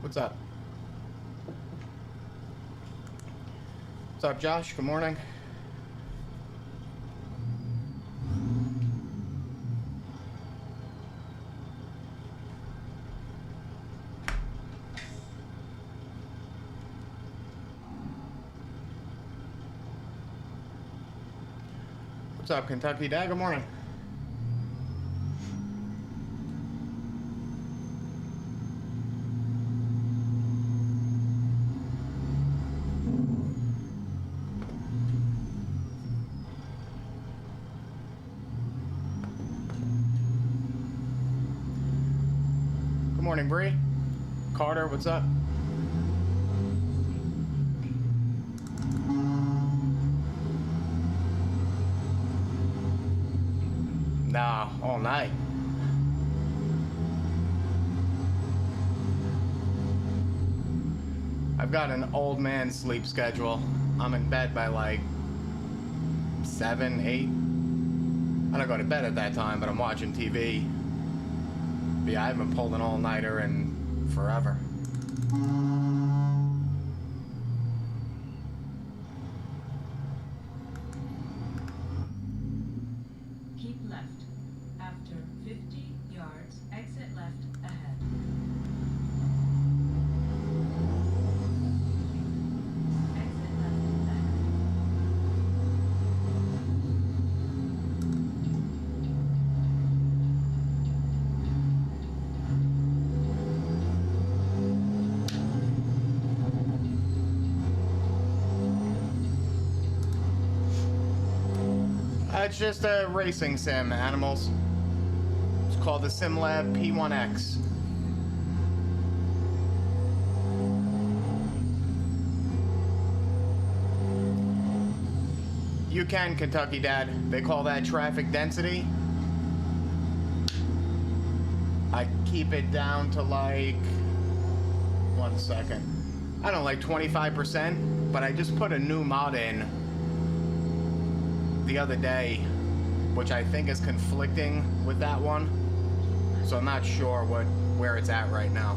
What's up? What's up, Josh? Good morning. What's up, Kentucky Dad? Good morning. Good morning, Bree. Carter, what's up? Nah, all night. I've got an old man sleep schedule. I'm in bed by like 7, 8. I don't go to bed at that time, but I'm watching TV. But yeah, I haven't pulled an all-nighter in forever. Keep left. After 50 yards, exit left ahead. Exit left ahead. It's just a racing sim, animals. It's called the SimLab P1X. You can, Kentucky Dad. They call that traffic density. I keep it down to like, 1 second. I don't know, like 25%, but I just put a new mod in the other day, which I think is conflicting with that one, so I'm not sure where it's at right now.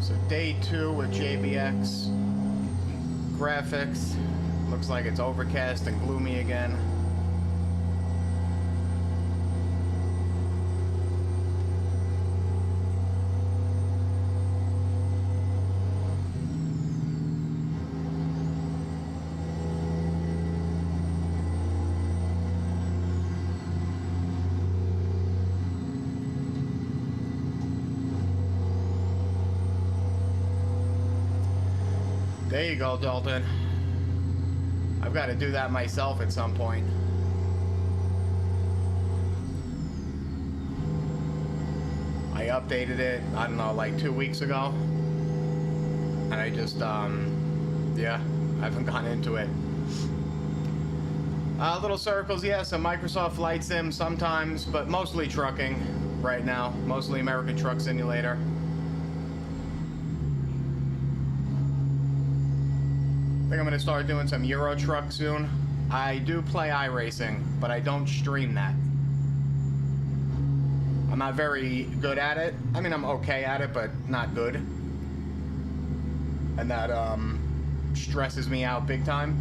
So day 2 with JBX Graphics. Looks like it's overcast and gloomy again. There you go, Dalton. I've got to do that myself at some point. I updated it, I don't know, like 2 weeks ago. And I just, yeah, I haven't gone into it. Little circles, yeah, some Microsoft Flight Sim sometimes, but mostly trucking right now. Mostly American Truck Simulator. I think I'm going to start doing some Euro Truck soon. I do play iRacing, but I don't stream that. I'm not very good at it. I mean, I'm okay at it, but not good. And that stresses me out big time.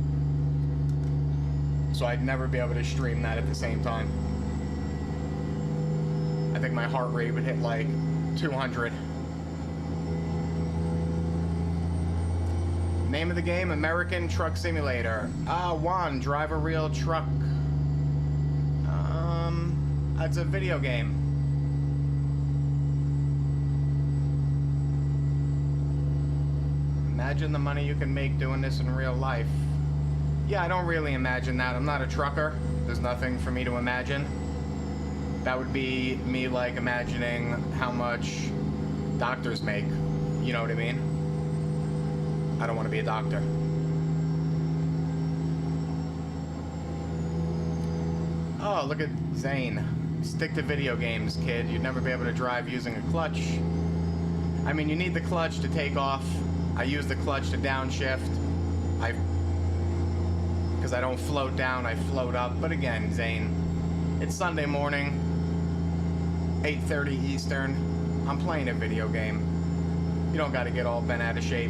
So I'd never be able to stream that at the same time. I think my heart rate would hit like 200. Name of the game, American Truck Simulator. Juan, drive a real truck. It's a video game. Imagine the money you can make doing this in real life. Yeah, I don't really imagine that. I'm not a trucker. There's nothing for me to imagine. That would be me, like, imagining how much doctors make. You know what I mean? I don't want to be a doctor. Oh, look at Zane. Stick to video games, kid. You'd never be able to drive using a clutch. I mean, you need the clutch to take off. I use the clutch to downshift. Because I don't float down, I float up. But again, Zane, It's Sunday morning, 8:30 Eastern. I'm playing a video game. You don't gotta get all bent out of shape.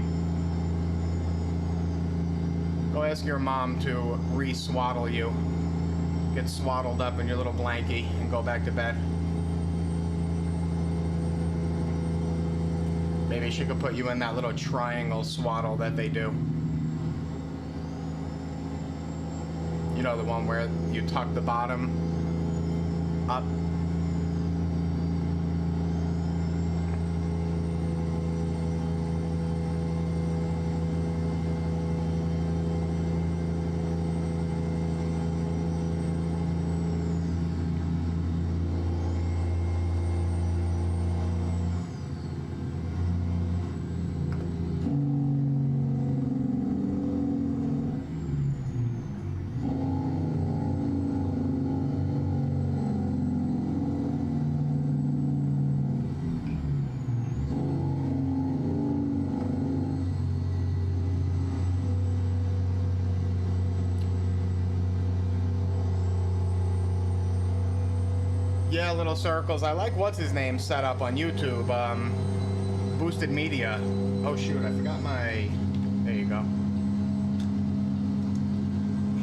Go ask your mom to re-swaddle you. Get swaddled up in your little blankie and go back to bed. Maybe she could put you in that little triangle swaddle that they do. You know, the one where you tuck the bottom up. Yeah, little circles. I like what's his name set up on YouTube. Boosted Media. Oh shoot, I forgot my. There you go.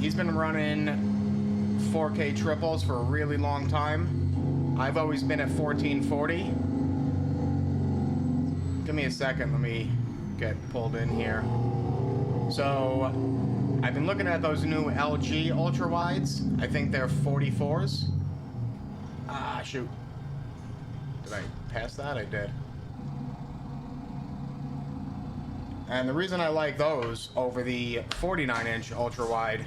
He's been running 4K triples for a really long time. I've always been at 1440. Give me a second. Let me get pulled in here. So I've been looking at those new LG ultra wides. I think they're 44s. Ah, shoot. Did I pass that? I did. And the reason I like those over the 49-inch ultra-wide,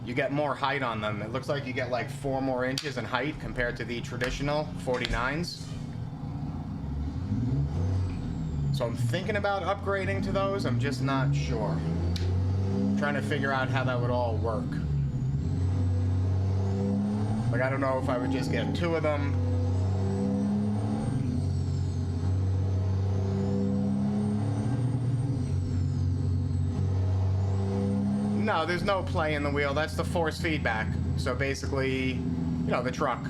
you get more height on them. It looks like you get like 4 more inches in height compared to the traditional 49s. So I'm thinking about upgrading to those. I'm just not sure. I'm trying to figure out how that would all work. Like, I don't know if I would just get 2 of them. No, there's no play in the wheel. That's the force feedback. So basically, you know, the truck.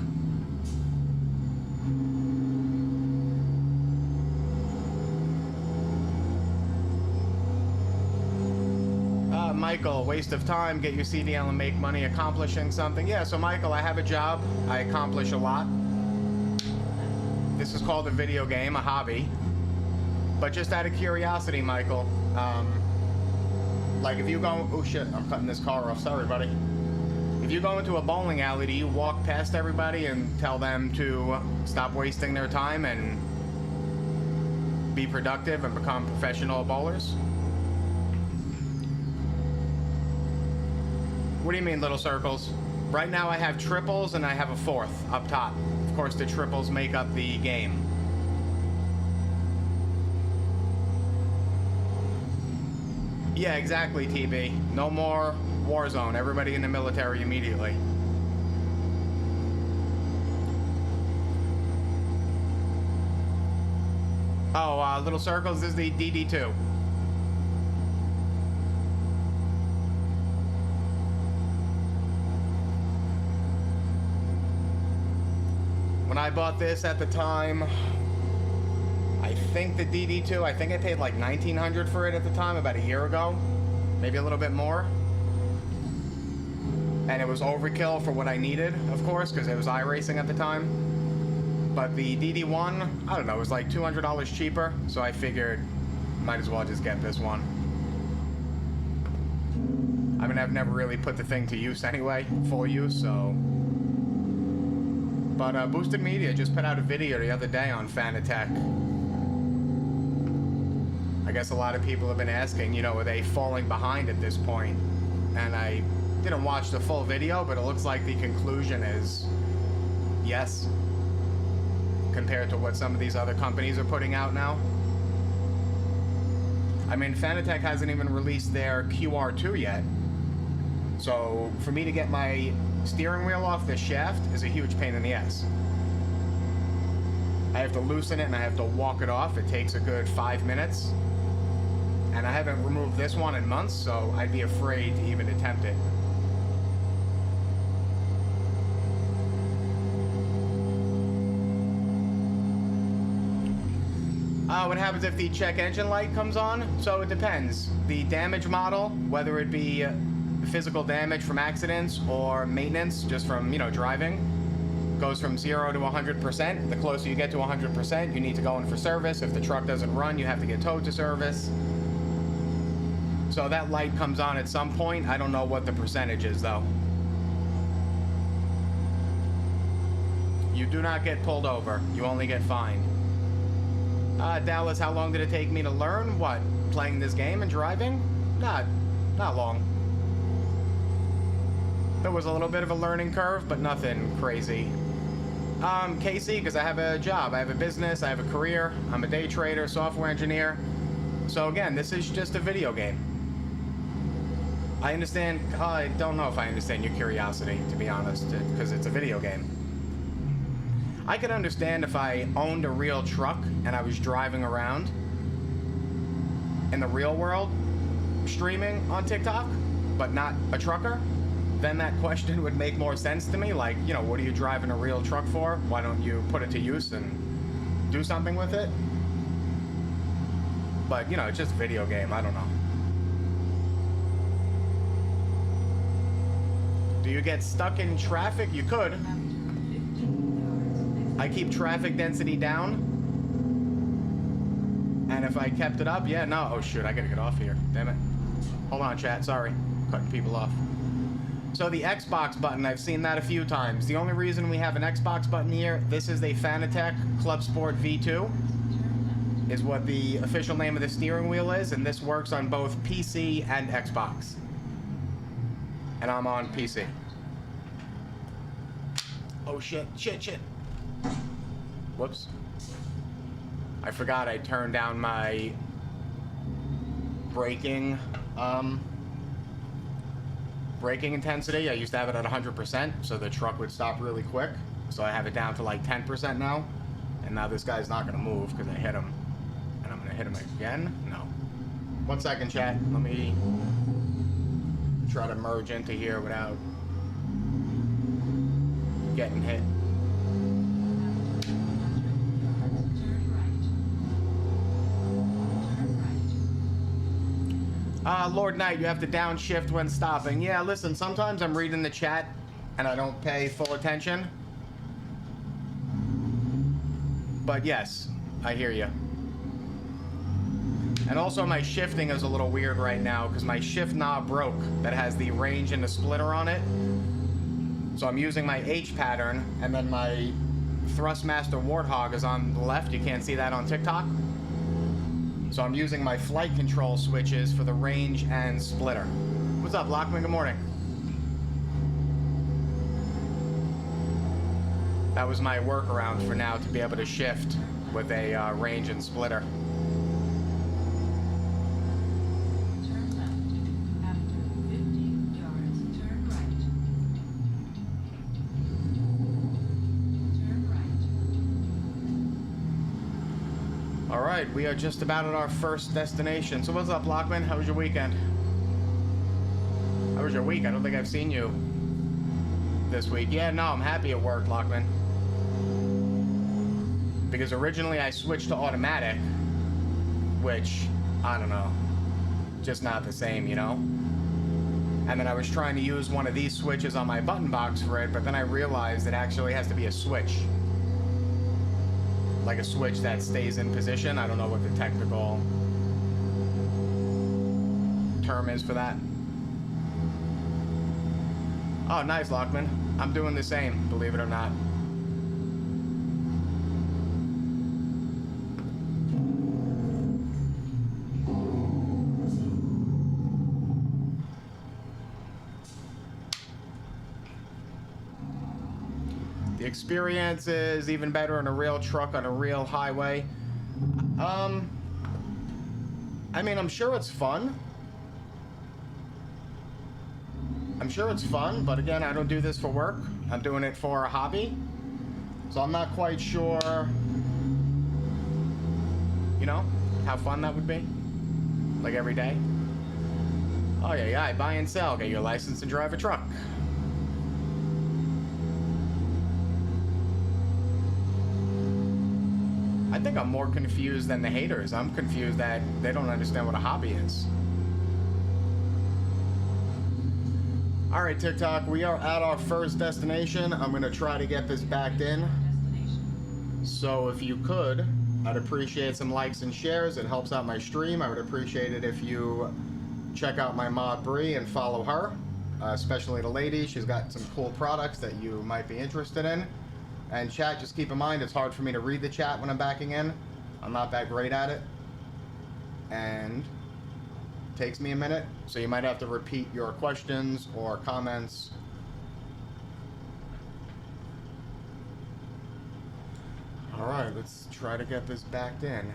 Michael, waste of time, get your CDL and make money accomplishing something. Yeah, so Michael, I have a job. I accomplish a lot. This is called a video game, a hobby. But just out of curiosity, Michael, like if you go, oh shit, I'm cutting this car off, sorry buddy. If you go into a bowling alley, do you walk past everybody and tell them to stop wasting their time and be productive and become professional bowlers? What do you mean, little circles? Right now I have triples and I have a 4th up top. Of course, the triples make up the game. Yeah, exactly, TB. No more war zone. Everybody in the military immediately. Oh, little circles, this is the DD2. When I bought this at the time, I think the DD2, I think I paid like $1,900 for it at the time, about a year ago, maybe a little bit more. And it was overkill for what I needed, of course, because it was iRacing at the time. But the DD1, I don't know, it was like $200 cheaper, so I figured might as well just get this one. I mean, I've never really put the thing to use anyway, full use, so. But Boosted Media just put out a video the other day on Fanatec. I guess a lot of people have been asking, you know, are they falling behind at this point? And I didn't watch the full video, but it looks like the conclusion is yes, compared to what some of these other companies are putting out now. I mean, Fanatec hasn't even released their QR2 yet. So for me to get my steering wheel off this shaft is a huge pain in the ass. I have to loosen it and I have to walk it off. It takes a good 5 minutes. And I haven't removed this one in months, so I'd be afraid to even attempt it. What happens if the check engine light comes on? So it depends. The damage model, whether it be physical damage from accidents or maintenance just from, you know, driving, goes from 0 to 100%. The closer you get to 100%, you need to go in for service. If the truck doesn't run, you have to get towed to service. So that light comes on at some point. I don't know what the percentage is, though. You do not get pulled over. You only get fined. Dallas, how long did it take me to learn? What? Playing this game and driving? Not long. There was a little bit of a learning curve, but nothing crazy. Casey, because I have a job, I have a business, I have a career, I'm a day trader, software engineer. So again, this is just a video game. I understand, I don't know if I understand your curiosity, to be honest, because it's a video game. I could understand if I owned a real truck and I was driving around in the real world streaming on TikTok, but not a trucker. Then that question would make more sense to me. Like, you know, what are you driving a real truck for? Why don't you put it to use and do something with it? But, you know, it's just a video game. I don't know. Do you get stuck in traffic? You could. I keep traffic density down. And if I kept it up, yeah, no. Oh, shoot, I gotta get off here. Damn it. Hold on, chat. Sorry. Cutting people off. So the Xbox button, I've seen that a few times. The only reason we have an Xbox button here, this is a Fanatec Club Sport V2, is what the official name of the steering wheel is, and this works on both PC and Xbox. And I'm on PC. Oh shit, shit. Whoops. I forgot I turned down my braking intensity. I used to have it at 100%, so the truck would stop really quick. So I have it down to like 10% now. And now this guy's not gonna move because I hit him. And I'm gonna hit him again? No. 1 second, chat. Let me try to merge into here without getting hit. Lord Knight, you have to downshift when stopping. Yeah, listen, sometimes I'm reading the chat and I don't pay full attention. But yes, I hear you. And also my shifting is a little weird right now because my shift knob broke that has the range and the splitter on it. So I'm using my H pattern and then my Thrustmaster Warthog is on the left. You can't see that on TikTok. So I'm using my flight control switches for the range and splitter. What's up, Lockman? Good morning. That was my workaround for now to be able to shift with a range and splitter. Turn left. After 50 yards, turn right. Turn right. All right, we are just about at our first destination. So what's up, Lockman? How was your weekend? How was your week? I don't think I've seen you this week. Yeah, no, I'm happy it worked, Lockman. Because originally I switched to automatic, which, I don't know, just not the same, you know? And then I was trying to use one of these switches on my button box for it, but then I realized it actually has to be a switch. Like a switch that stays in position. I don't know what the technical term is for that. Oh, nice, Lockman. I'm doing the same, believe it or not. The experience is even better in a real truck on a real highway. I mean, I'm sure it's fun. I'm sure it's fun, but again, I don't do this for work. I'm doing it for a hobby. So I'm not quite sure, you know, how fun that would be. Like every day. Oh yeah, buy and sell, get your license to drive a truck. I think I'm more confused than the haters. I'm confused that they don't understand what a hobby is. Alright, TikTok, we are at our first destination. I'm going to try to get this backed in. Destination. So if you could, I'd appreciate some likes and shares. It helps out my stream. I would appreciate it if you check out my mod Bree and follow her, especially the lady. She's got some cool products that you might be interested in. And chat, just keep in mind, it's hard for me to read the chat when I'm backing in. I'm not that great at it. And it takes me a minute, so you might have to repeat your questions or comments. All right, let's try to get this backed in.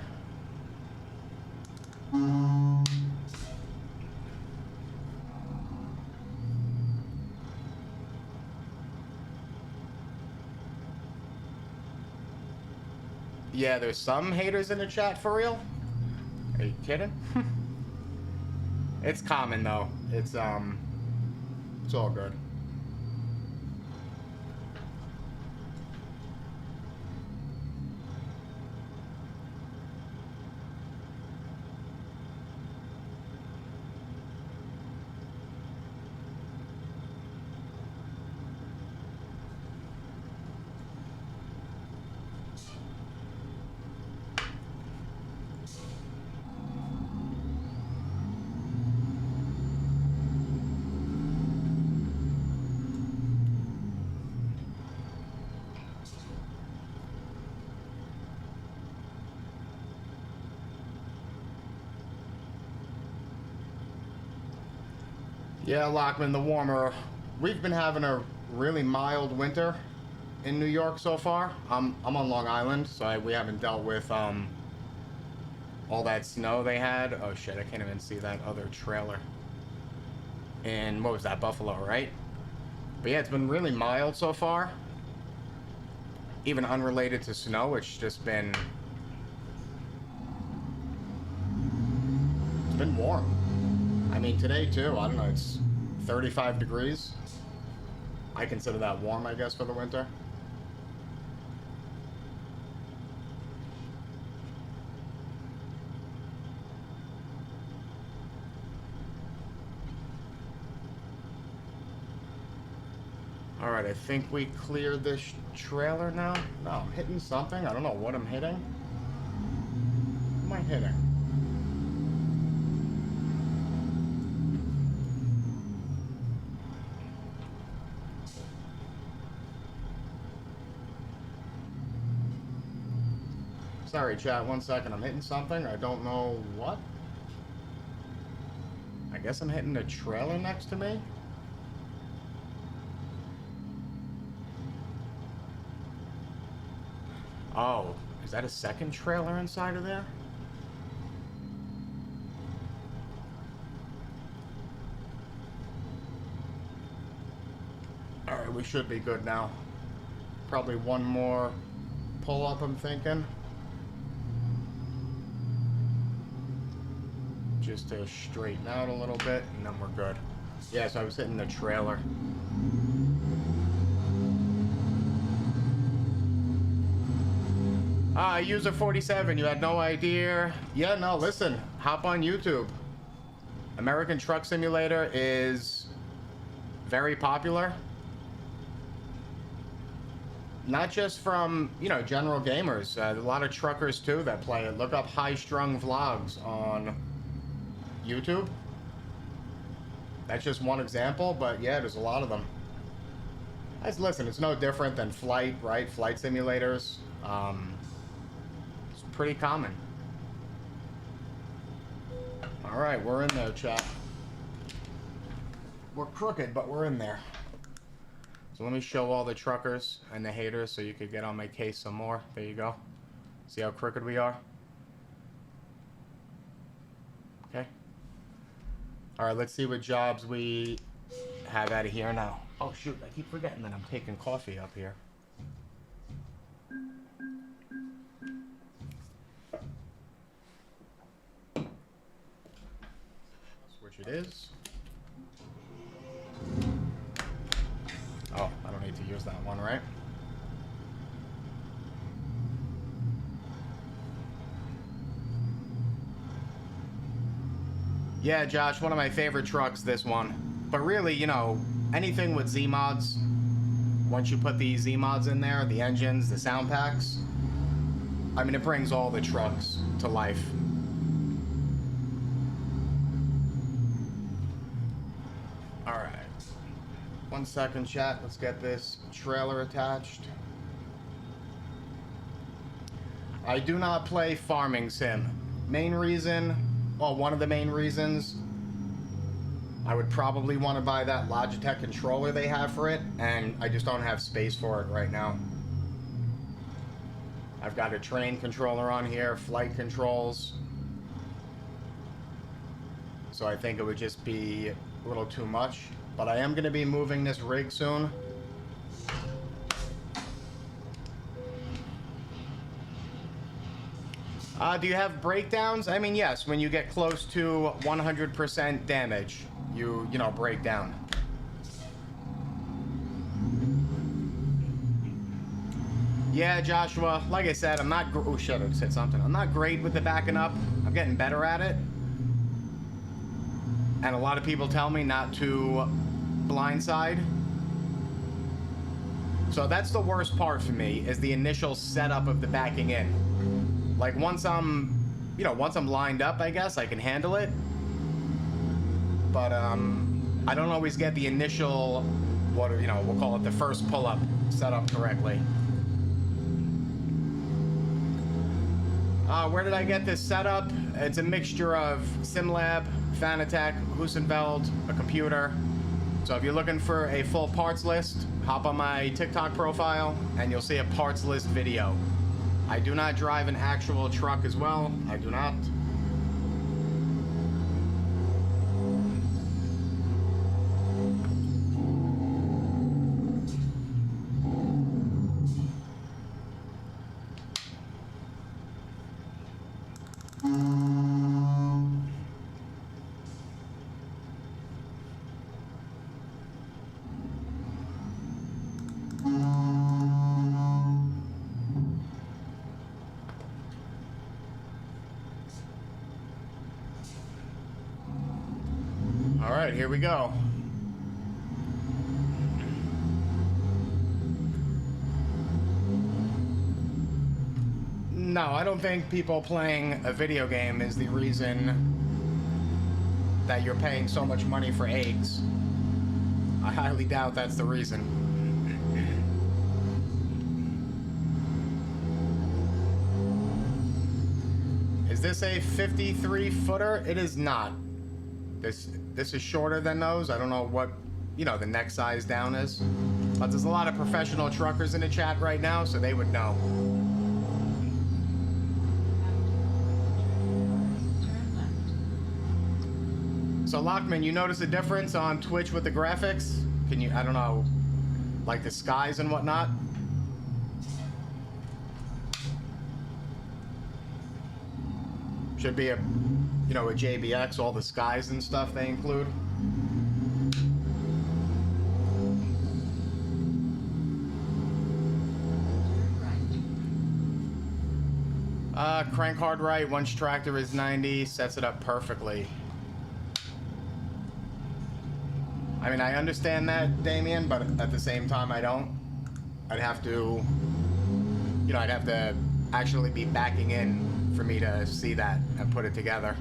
Yeah, there's some haters in the chat for real. Are you kidding? It's common though. It's all good. Yeah, Lockman, the warmer. We've been having a really mild winter in New York so far. I'm on Long Island, so we haven't dealt with all that snow they had. Oh shit, I can't even see that other trailer. And what was that, Buffalo, right? But yeah, it's been really mild so far. Even unrelated to snow, it's just been... It's been warm. I mean, today too, I don't know, it's 35 degrees. I consider that warm, I guess, for the winter. All right, I think we cleared this trailer now. No, I'm hitting something. I don't know what I'm hitting. What am I hitting? Sorry, chat, 1 second. I'm hitting something. I don't know what. I guess I'm hitting the trailer next to me. Oh, is that a second trailer inside of there? Alright, we should be good now. Probably one more pull up, I'm thinking. Just to straighten out a little bit, and then we're good. Yeah, so I was hitting the trailer. User 47, you had no idea. Yeah, no, listen, hop on YouTube. American Truck Simulator is very popular. Not just from, you know, general gamers. A lot of truckers, too, that play it. Look up High Strung Vlogs on YouTube. That's just one example, but yeah, there's a lot of them. Guys, listen, it's no different than flight, right? Flight simulators. It's pretty common. All right, we're in there, chat. We're crooked, but we're in there. So let me show all the truckers and the haters so you could get on my case some more. There you go. See how crooked we are? Okay. All right, let's see what jobs we have out of here now. Oh, shoot, I keep forgetting that I'm taking coffee up here. Which it is. Oh, I don't need to use that one, right? Yeah, Josh, one of my favorite trucks, this one. But really, you know, anything with Z mods, once you put the Z mods in there, the engines, the sound packs, I mean, it brings all the trucks to life. Alright. 1 second, chat. Let's get this trailer attached. I do not play farming sim. Main reason, well, one of the main reasons, I would probably want to buy that Logitech controller they have for it, and I just don't have space for it right now. I've got a train controller on here, flight controls. So I think it would just be a little too much. But I am going to be moving this rig soon. Do you have breakdowns? I mean, yes, when you get close to 100% damage, you know, break down. Yeah, Joshua, like I said, I'm not, oh shit, I just said something. I'm not great with the backing up. I'm getting better at it. And a lot of people tell me not to blindside. So that's the worst part for me, is the initial setup of the backing in. Like once I'm, you know, once I'm lined up, I guess I can handle it. But I don't always get the initial, what, you know, we'll call it the first pull-up set up correctly. Where did I get this setup? It's a mixture of SimLab, Fanatec, Husenfeld, a computer. So if you're looking for a full parts list, hop on my TikTok profile and you'll see a parts list video. I do not drive an actual truck as well. I do not. All right, here we go. No, I don't think people playing a video game is the reason that you're paying so much money for eggs. I highly doubt that's the reason. Is this a 53 footer? It is not. This is shorter than those. I don't know what, you know, the next size down is. But there's a lot of professional truckers in the chat right now, so they would know. So Lockman, you notice a difference on Twitch with the graphics? Can you, I don't know, like the skies and whatnot? Should be a, you know, a JBX, all the skies and stuff they include. Crank hard right, once tractor is 90, sets it up perfectly. I mean, I understand that, Damien, but at the same time, I don't. I'd have to, you know, I'd have to actually be backing in for me to see that and put it together.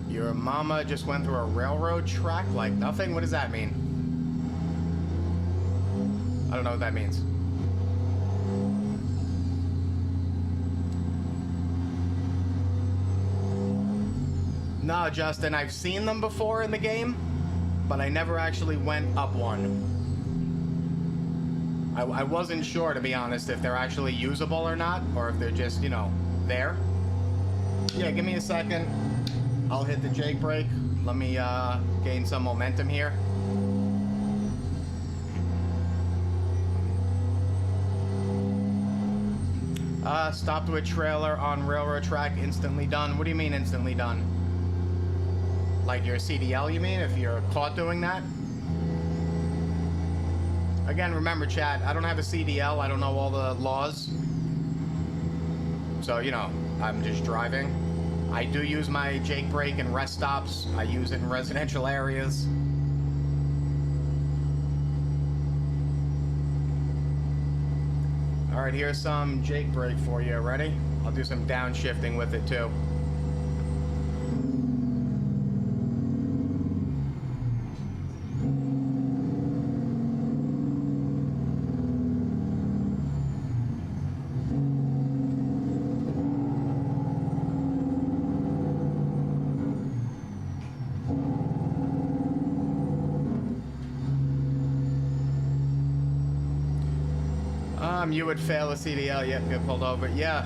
Your mama just went through a railroad track like nothing? What does that mean? I don't know what that means. No, Justin, I've seen them before in the game, but I never actually went up one. I wasn't sure, to be honest, if they're actually usable or not, or if they're just, you know, there. Yeah, give me a second. I'll hit the Jake brake. Let me gain some momentum here. Stopped with trailer on railroad track, instantly done. What do you mean instantly done? Like your CDL, you mean, if you're caught doing that? Again, remember, chat, I don't have a CDL. I don't know all the laws. So, you know, I'm just driving. I do use my Jake brake in rest stops. I use it in residential areas. All right, here's some Jake brake for you. Ready? I'll do some downshifting with it too. You would fail a CDL, yep, get pulled over. Yeah.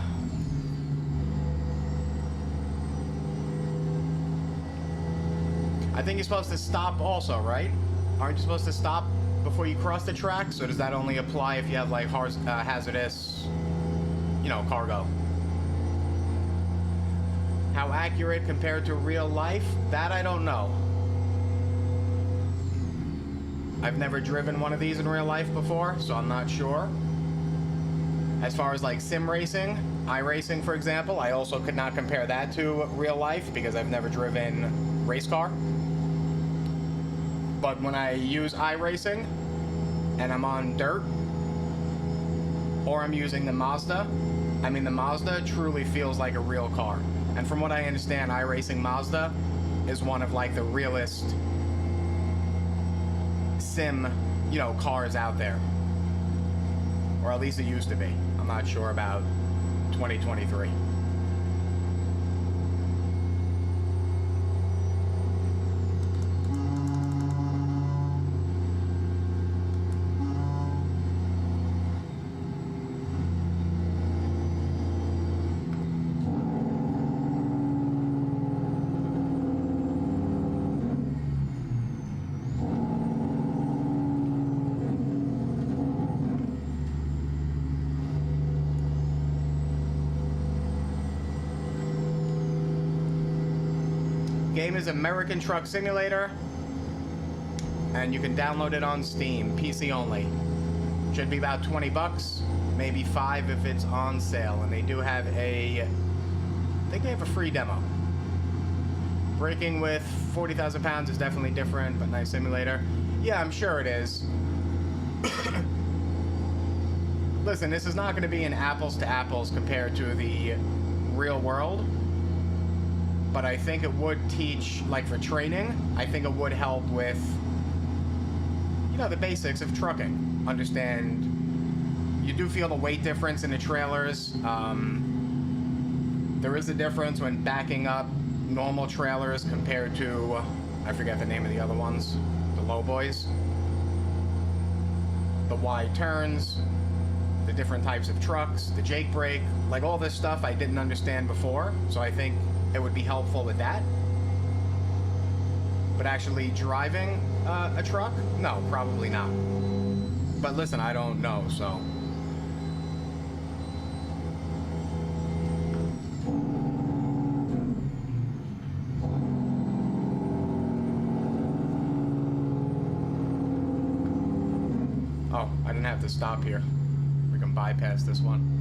I think you're supposed to stop also, right? Aren't you supposed to stop before you cross the tracks? Or does that only apply if you have like hazardous, you know, cargo? How accurate compared to real life? That I don't know. I've never driven one of these in real life before, so I'm not sure. As far as like sim racing, iRacing for example, I also could not compare that to real life because I've never driven race car. But when I use iRacing and I'm on dirt, or I'm using the Mazda, I mean the Mazda truly feels like a real car. And from what I understand, iRacing Mazda is one of like the realest sim, you know, cars out there. Or at least it used to be. I'm not sure about 2023. Game is American Truck Simulator, and you can download it on Steam, PC only. Should be about 20 bucks, maybe 5 if it's on sale, and they do have I think they have a free demo. Braking with 40,000 pounds is definitely different, but nice simulator. Yeah, I'm sure it is. Listen, this is not going to be an apples to apples compared to the real world. But I think it would teach, like for training, I think it would help with, you know, the basics of trucking. Understand, you do feel the weight difference in the trailers. There is a difference when backing up normal trailers compared to, I forget the name of the other ones, the low boys. The wide turns, the different types of trucks, the Jake brake, like all this stuff I didn't understand before, so I think it would be helpful with that. But actually driving a truck? No, probably not. But listen, I don't know, so. Oh, I didn't have to stop here. We can bypass this one.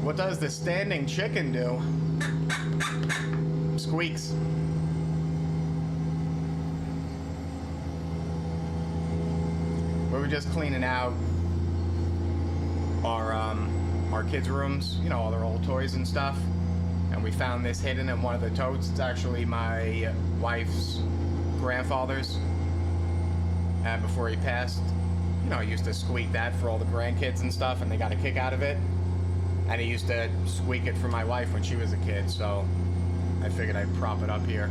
What does the standing chicken do? Squeaks. We were just cleaning out our kids' rooms, you know, all their old toys and stuff, and we found this hidden in one of the totes. It's actually my wife's grandfather's, and before he passed, you know, he used to squeak that for all the grandkids and stuff, and they got a kick out of it. And he used to squeak it for my wife when she was a kid, so I figured I'd prop it up here.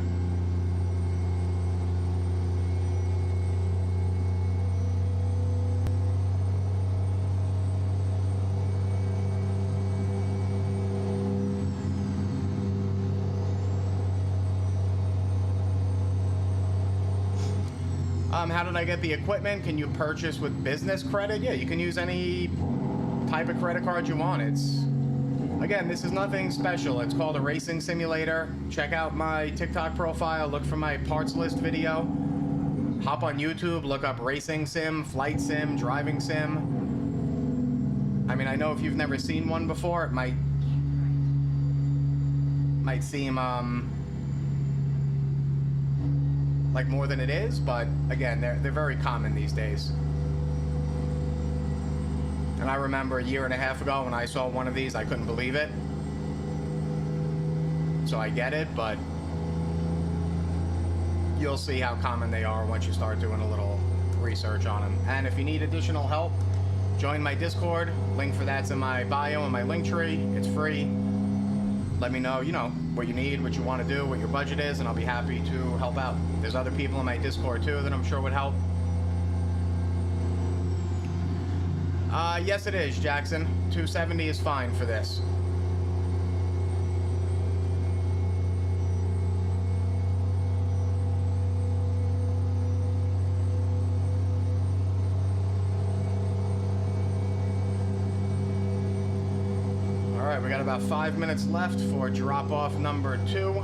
how did I get the equipment? Can you purchase with business credit? Yeah, you can use any type of credit card you want. It's, again, this is nothing special. It's called a racing simulator. Check out my TikTok profile. Look for my parts list video. Hop on YouTube. Look up racing sim, flight sim, driving sim. I mean, I know if you've never seen one before, it might seem like more than it is, but again, they're very common these days. And I remember a year and a half ago when I saw one of these, I couldn't believe it. So I get it, but you'll see how common they are once you start doing a little research on them. And if you need additional help, join my Discord. Link for that's in my bio and my link tree. It's free. Let me know, what you need, what you want to do, what your budget is, and I'll be happy to help out. There's other people in my Discord too that I'm sure would help. Yes it is, Jackson. 270 is fine for this. Alright, we got about 5 minutes left for drop-off number 2.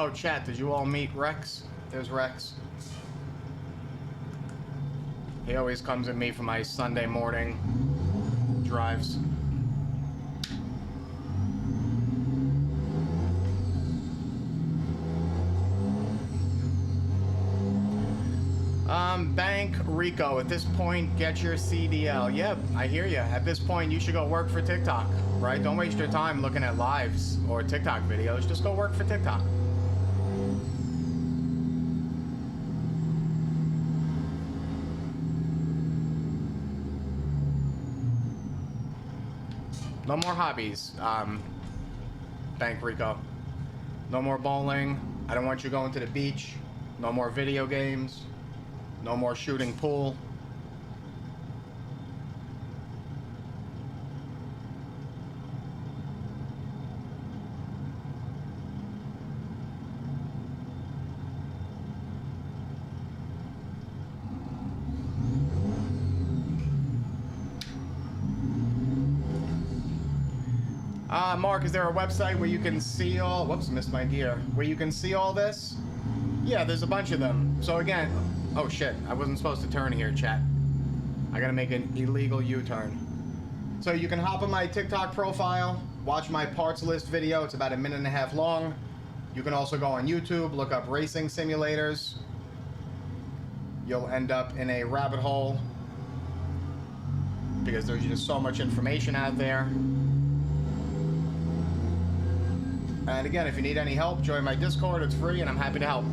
Oh, chat, did you all meet Rex? There's Rex. He always comes at me for my Sunday morning drives. Bank Rico, at this point, get your CDL. Yep, I hear you. At this point, you should go work for TikTok, right? Don't waste your time looking at lives or TikTok videos. Just go work for TikTok. No more hobbies, Bank Rico. No more bowling. I don't want you going to the beach. No more video games. No more shooting pool. Mark, is there a website where you can see all... Whoops, missed my gear. Where you can see all this? Yeah, there's a bunch of them. So again... Oh shit, I wasn't supposed to turn here, chat. I gotta make an illegal U-turn. So you can hop on my TikTok profile, watch my parts list video. It's about 1.5 minutes long. You can also go on YouTube, look up racing simulators. You'll end up in a rabbit hole because there's just so much information out there. And again, if you need any help, join my Discord. It's free and I'm happy to help.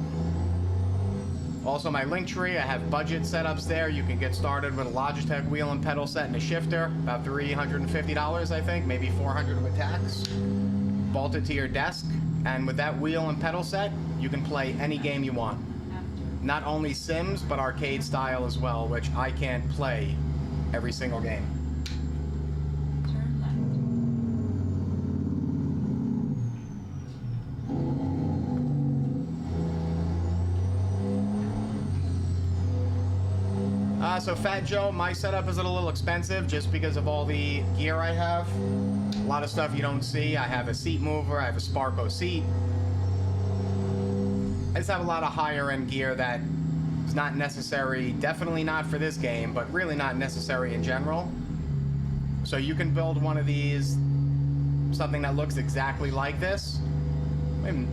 Also, my link tree, I have budget setups there. You can get started with a Logitech wheel and pedal set and a shifter. About $350, I think, maybe $400 with tax. Bolt it to your desk. And with that wheel and pedal set, you can play any game you want. Not only Sims, but arcade style as well, which I can't play every single game. So Fat Joe, my setup is a little expensive just because of all the gear I have. A lot of stuff you don't see. I have a seat mover, I have a Sparko seat. I just have a lot of higher end gear that is not necessary, definitely not for this game, but really not necessary in general. So you can build one of these, something that looks exactly like this. And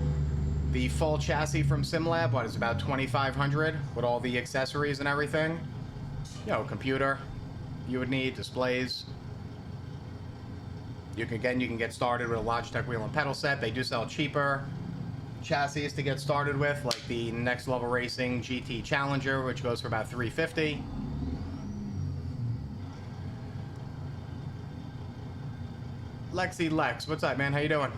the full chassis from SimLab, what is about $2,500 with all the accessories and everything. You know, computer you would need, displays. You can get started with a Logitech wheel and pedal set. They do sell cheaper chassis to get started with, like the Next Level Racing GT Challenger, which goes for about $350. Lexi Lex, what's up, man? How you doing?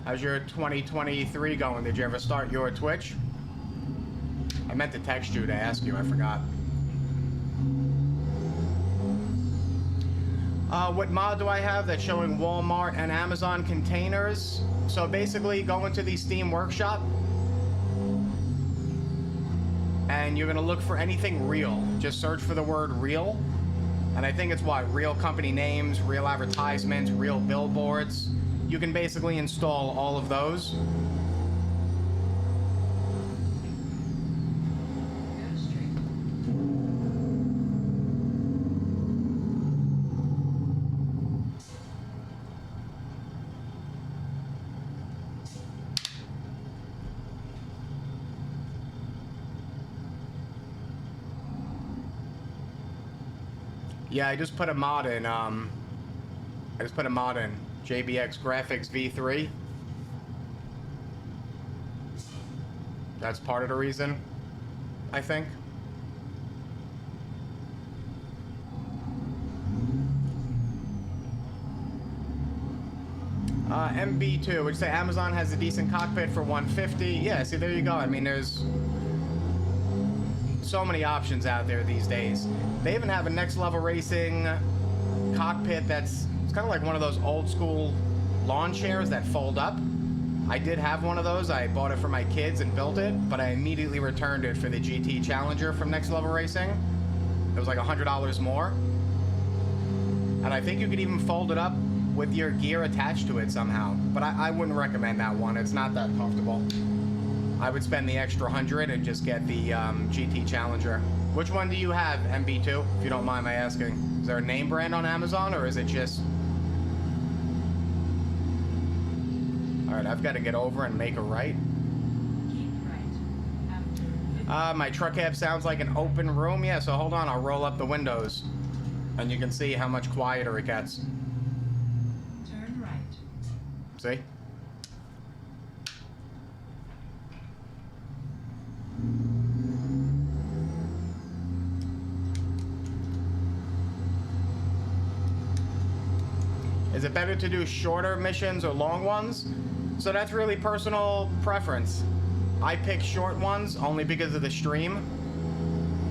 How's your 2023 going? Did you ever start your Twitch? I meant to text you to ask you, I forgot. What mod do I have that's showing Walmart and Amazon containers? So basically, go into the Steam Workshop, and you're gonna look for anything real. Just search for the word real. And I think it's what? Real company names, real advertisements, real billboards. You can basically install all of those. Yeah, I just put a mod in, JBX Graphics V3. That's part of the reason, I think. MB2, which say Amazon has a decent cockpit for $150. Yeah, see, there you go. I mean, there's so many options out there these days. They even have a Next Level Racing cockpit it's kind of like one of those old school lawn chairs that fold up. I did have one of those. I bought it for my kids and built it, but I immediately returned it for the GT Challenger from Next Level Racing. It was like $100 more. And I think you could even fold it up with your gear attached to it somehow. But I wouldn't recommend that one. It's not that comfortable. I would spend the extra $100 and just get the GT Challenger. Which one do you have, MB2, if you don't mind my asking? Is there a name brand on Amazon, or is it just... Alright, I've got to get over and make a right. My truck cab sounds like an open room. Yeah, so hold on, I'll roll up the windows. And you can see how much quieter it gets. Turn right. See? Is it better to do shorter missions or long ones? So that's really personal preference. I pick short ones only because of the stream.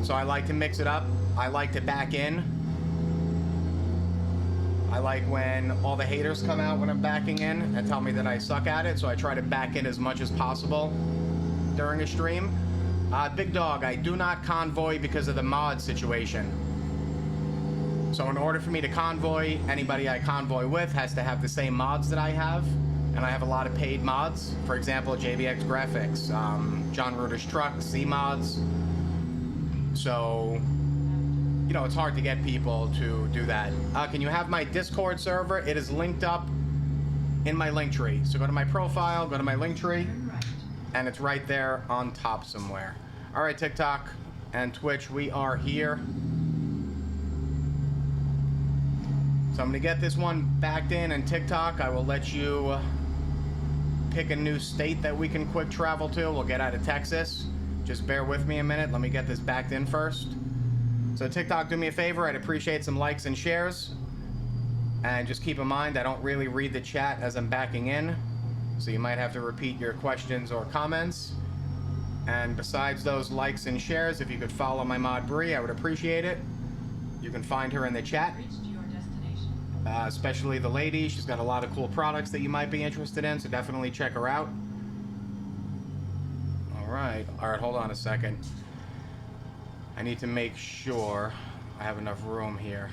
So I like to mix it up. I like to back in. I like when all the haters come out when I'm backing in and tell me that I suck at it. So I try to back in as much as possible during a stream. Big Dog, I do not convoy because of the mod situation. So in order for me to convoy, anybody I convoy with has to have the same mods that I have. And I have a lot of paid mods. For example, JBX Graphics, John Reuter's Truck, C mods. So, you know, it's hard to get people to do that. Can you have my Discord server? It is linked up in my link tree. So go to my profile, go to my link tree, and it's right there on top somewhere. All right, TikTok and Twitch, we are here. So I'm gonna get this one backed in, and TikTok, I will let you pick a new state that we can quick travel to. We'll get out of Texas. Just bear with me a minute. Let me get this backed in first. So TikTok, do me a favor. I'd appreciate some likes and shares. And just keep in mind, I don't really read the chat as I'm backing in. So you might have to repeat your questions or comments. And besides those likes and shares, if you could follow my mod Bree, I would appreciate it. You can find her in the chat. Especially the lady. She's got a lot of cool products that you might be interested in, so definitely check her out. Alright, hold on a second. I need to make sure I have enough room here.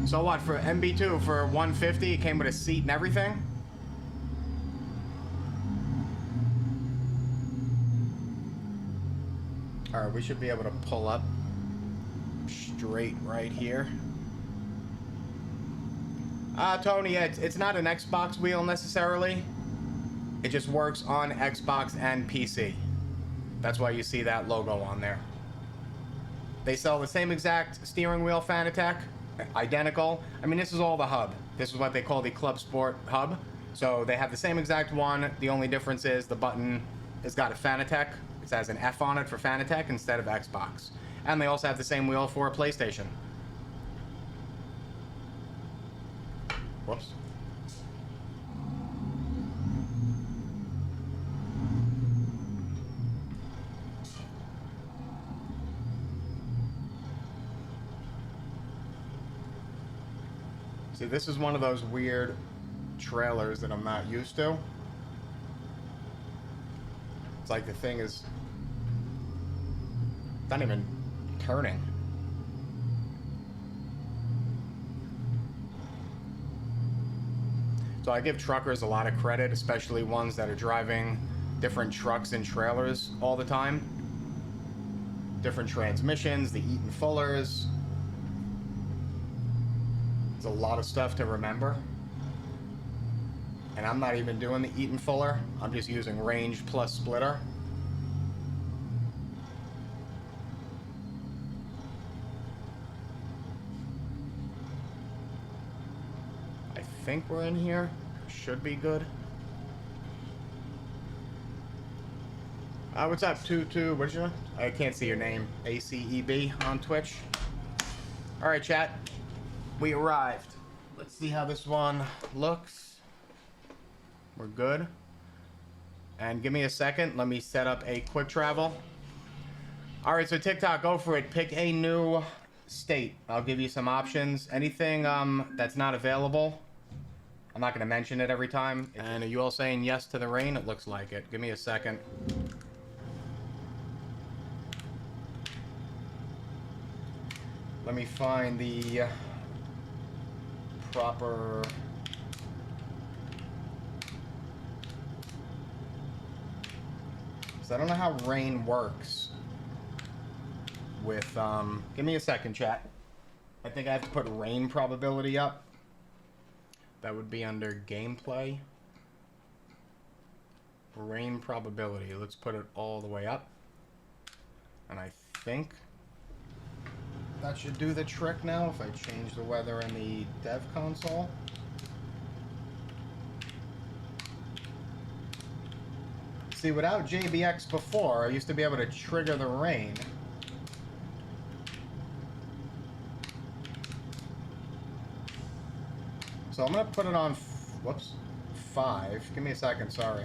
So what, for MB2, for $150, it came with a seat and everything? Alright, we should be able to pull up straight right here. Tony, it's not an Xbox wheel necessarily. It just works on Xbox and PC. That's why you see that logo on there. They sell the same exact steering wheel Fanatec, identical. I mean, this is all the hub. This is what they call the Club Sport hub. So they have the same exact one. The only difference is the button has got a Fanatec. It has an F on it for Fanatec instead of Xbox. And they also have the same wheel for PlayStation. Whoops. See, this is one of those weird trailers that I'm not used to. It's like the thing is not even turning. So I give truckers a lot of credit, especially ones that are driving different trucks and trailers all the time. Different transmissions, the Eaton Fullers. It's a lot of stuff to remember. And I'm not even doing the Eaton Fuller. I'm just using range plus splitter. I think we're in here. Should be good. What's up, Tutu? What's your? I can't see your name. ACEB on Twitch. All right, chat. We arrived. Let's see how this one looks. We're good. And give me a second. Let me set up a quick travel. All right, so TikTok, go for it. Pick a new state. I'll give you some options. Anything that's not available, I'm not going to mention it every time. And are you all saying yes to the rain? It looks like it. Give me a second. Let me find the proper... So I don't know how rain works with, give me a second, chat. I think I have to put rain probability up. That would be under gameplay. Rain probability. Let's put it all the way up. And I think that should do the trick now if I change the weather in the dev console. See, without JBX before, I used to be able to trigger the rain. So I'm going to put it on, whoops, 5. Give me a second, sorry.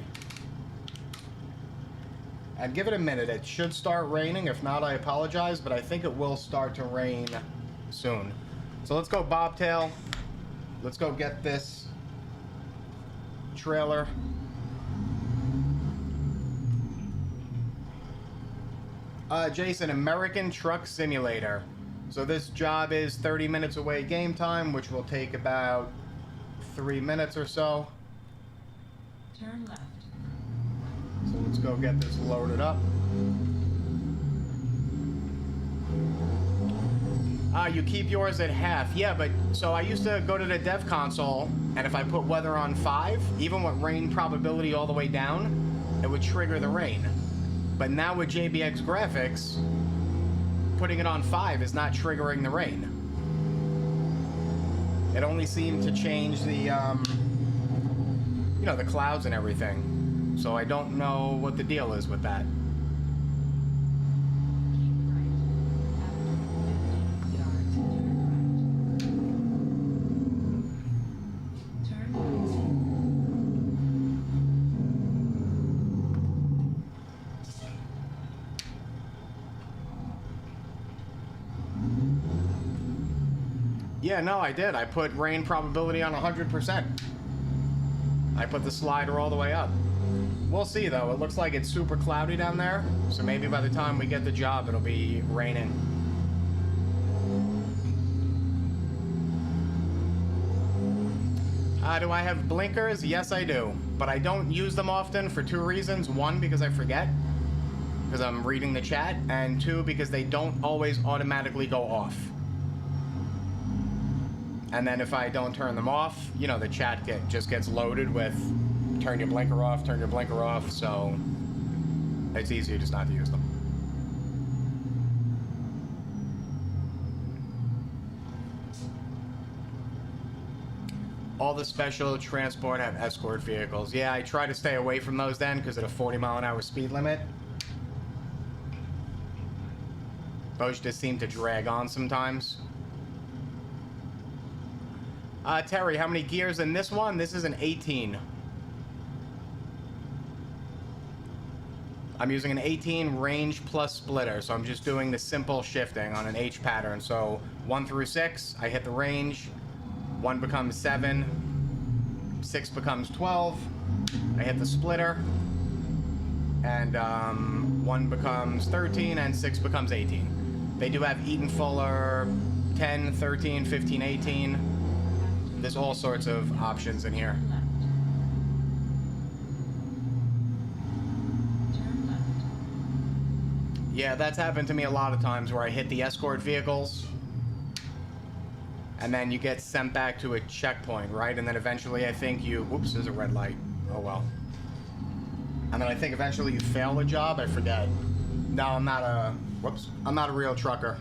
And give it a minute. It should start raining. If not, I apologize, but I think it will start to rain soon. So let's go bobtail. Let's go get this trailer. Jason, American Truck Simulator. So this job is 30 minutes away game time, which will take about 3 minutes or so. Turn left. So let's go get this loaded up. You keep yours at half. Yeah, but so I used to go to the dev console, and if I put weather on 5, even with rain probability all the way down, it would trigger the rain. But now with JBX Graphics, putting it on 5 is not triggering the rain. It only seemed to change the, you know, the clouds and everything. So I don't know what the deal is with that. Yeah, no, I did. I put rain probability on 100%. I put the slider all the way up. We'll see, though. It looks like it's super cloudy down there, so maybe by the time we get the job, it'll be raining. Do I have blinkers? Yes, I do. But I don't use them often for 2 reasons. 1, because I forget, because I'm reading the chat, and 2, because they don't always automatically go off. And then if I don't turn them off, you know, the chat just gets loaded with turn your blinker off, so it's easier just not to use them. All the special transport have escort vehicles. Yeah, I try to stay away from those then because of the 40-mile-an-hour speed limit. Those just seem to drag on sometimes. Terry, how many gears in this one? This is an 18. I'm using an 18 range plus splitter, so I'm just doing the simple shifting on an H pattern. So 1 through 6, I hit the range. 1 becomes 7, 6 becomes 12, I hit the splitter, and 1 becomes 13, and 6 becomes 18. They do have Eaton Fuller 10, 13, 15, 18. There's all sorts of options in here. Turn left. Yeah, that's happened to me a lot of times where I hit the escort vehicles, and then you get sent back to a checkpoint, right? And then eventually I think you... Whoops, there's a red light. Oh, well. And then I think eventually you fail the job. I forget. No, I'm not a... Whoops. I'm not a real trucker.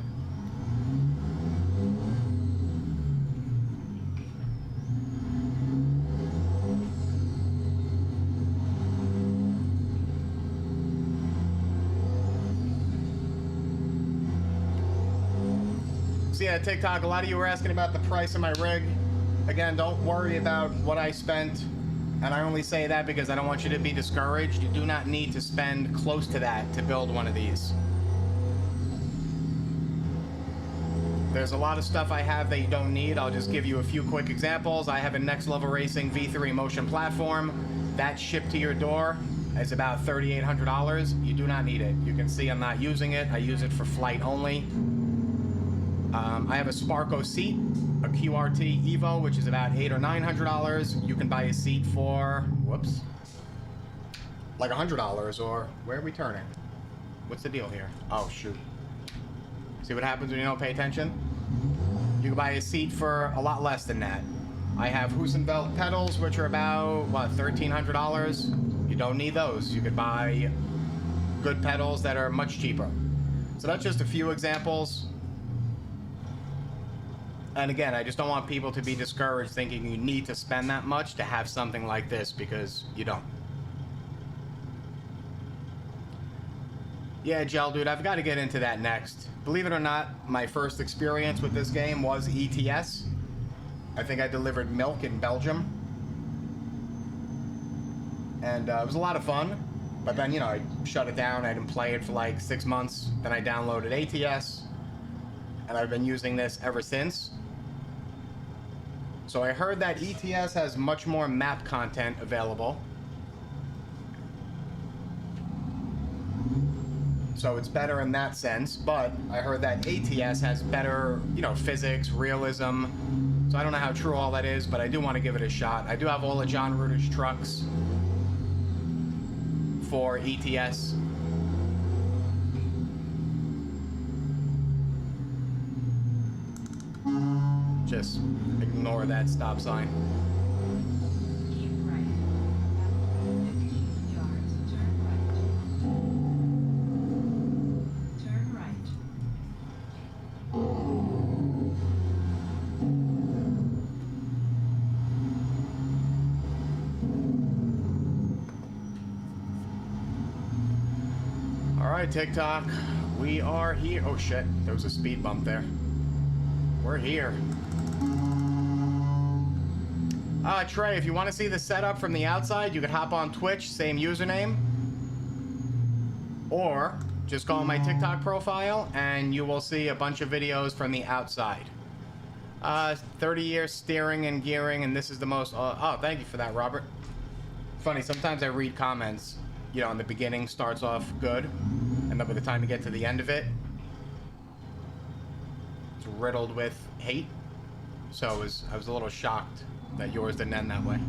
So yeah, TikTok, a lot of you were asking about the price of my rig. Again, don't worry about what I spent. And I only say that because I don't want you to be discouraged. You do not need to spend close to that to build one of these. There's a lot of stuff I have that you don't need. I'll just give you a few quick examples. I have a Next Level Racing V3 motion platform. That shipped to your door is about $3,800. You do not need it. You can see I'm not using it. I use it for flight only. I have a Sparco seat, a QRT Evo, which is about $800 or $900. You can buy a seat for, whoops, like $100, or where are we turning? What's the deal here? Oh, shoot. See what happens when you don't pay attention? You can buy a seat for a lot less than that. I have Husenfeld pedals, which are about, what, $1,300. You don't need those. You could buy good pedals that are much cheaper. So that's just a few examples. And again, I just don't want people to be discouraged thinking you need to spend that much to have something like this, because you don't. Yeah, Gel Dude, I've got to get into that next. Believe it or not, my first experience with this game was ETS. I think I delivered milk in Belgium. And it was a lot of fun. But then, you know, I shut it down. I didn't play it for like 6 months. Then I downloaded ATS. And I've been using this ever since. So I heard that ETS has much more map content available. So it's better in that sense, but I heard that ATS has better, you know, physics, realism. So I don't know how true all that is, but I do want to give it a shot. I do have all of John Rutter's trucks for ETS. Just ignore that stop sign. Keep right. After 15 yards, turn right. Turn right. All right, TikTok, we are here. Oh shit, there was a speed bump there. We're here. Trey, if you want to see the setup from the outside, you could hop on Twitch, same username. Or just go on my TikTok profile and you will see a bunch of videos from the outside. 30 years steering and gearing, and this is the most... oh, thank you for that, Robert. Funny, sometimes I read comments, you know, in the beginning starts off good, and then by the time you get to the end of it, it's riddled with hate. So I was a little shocked that yours didn't end that way.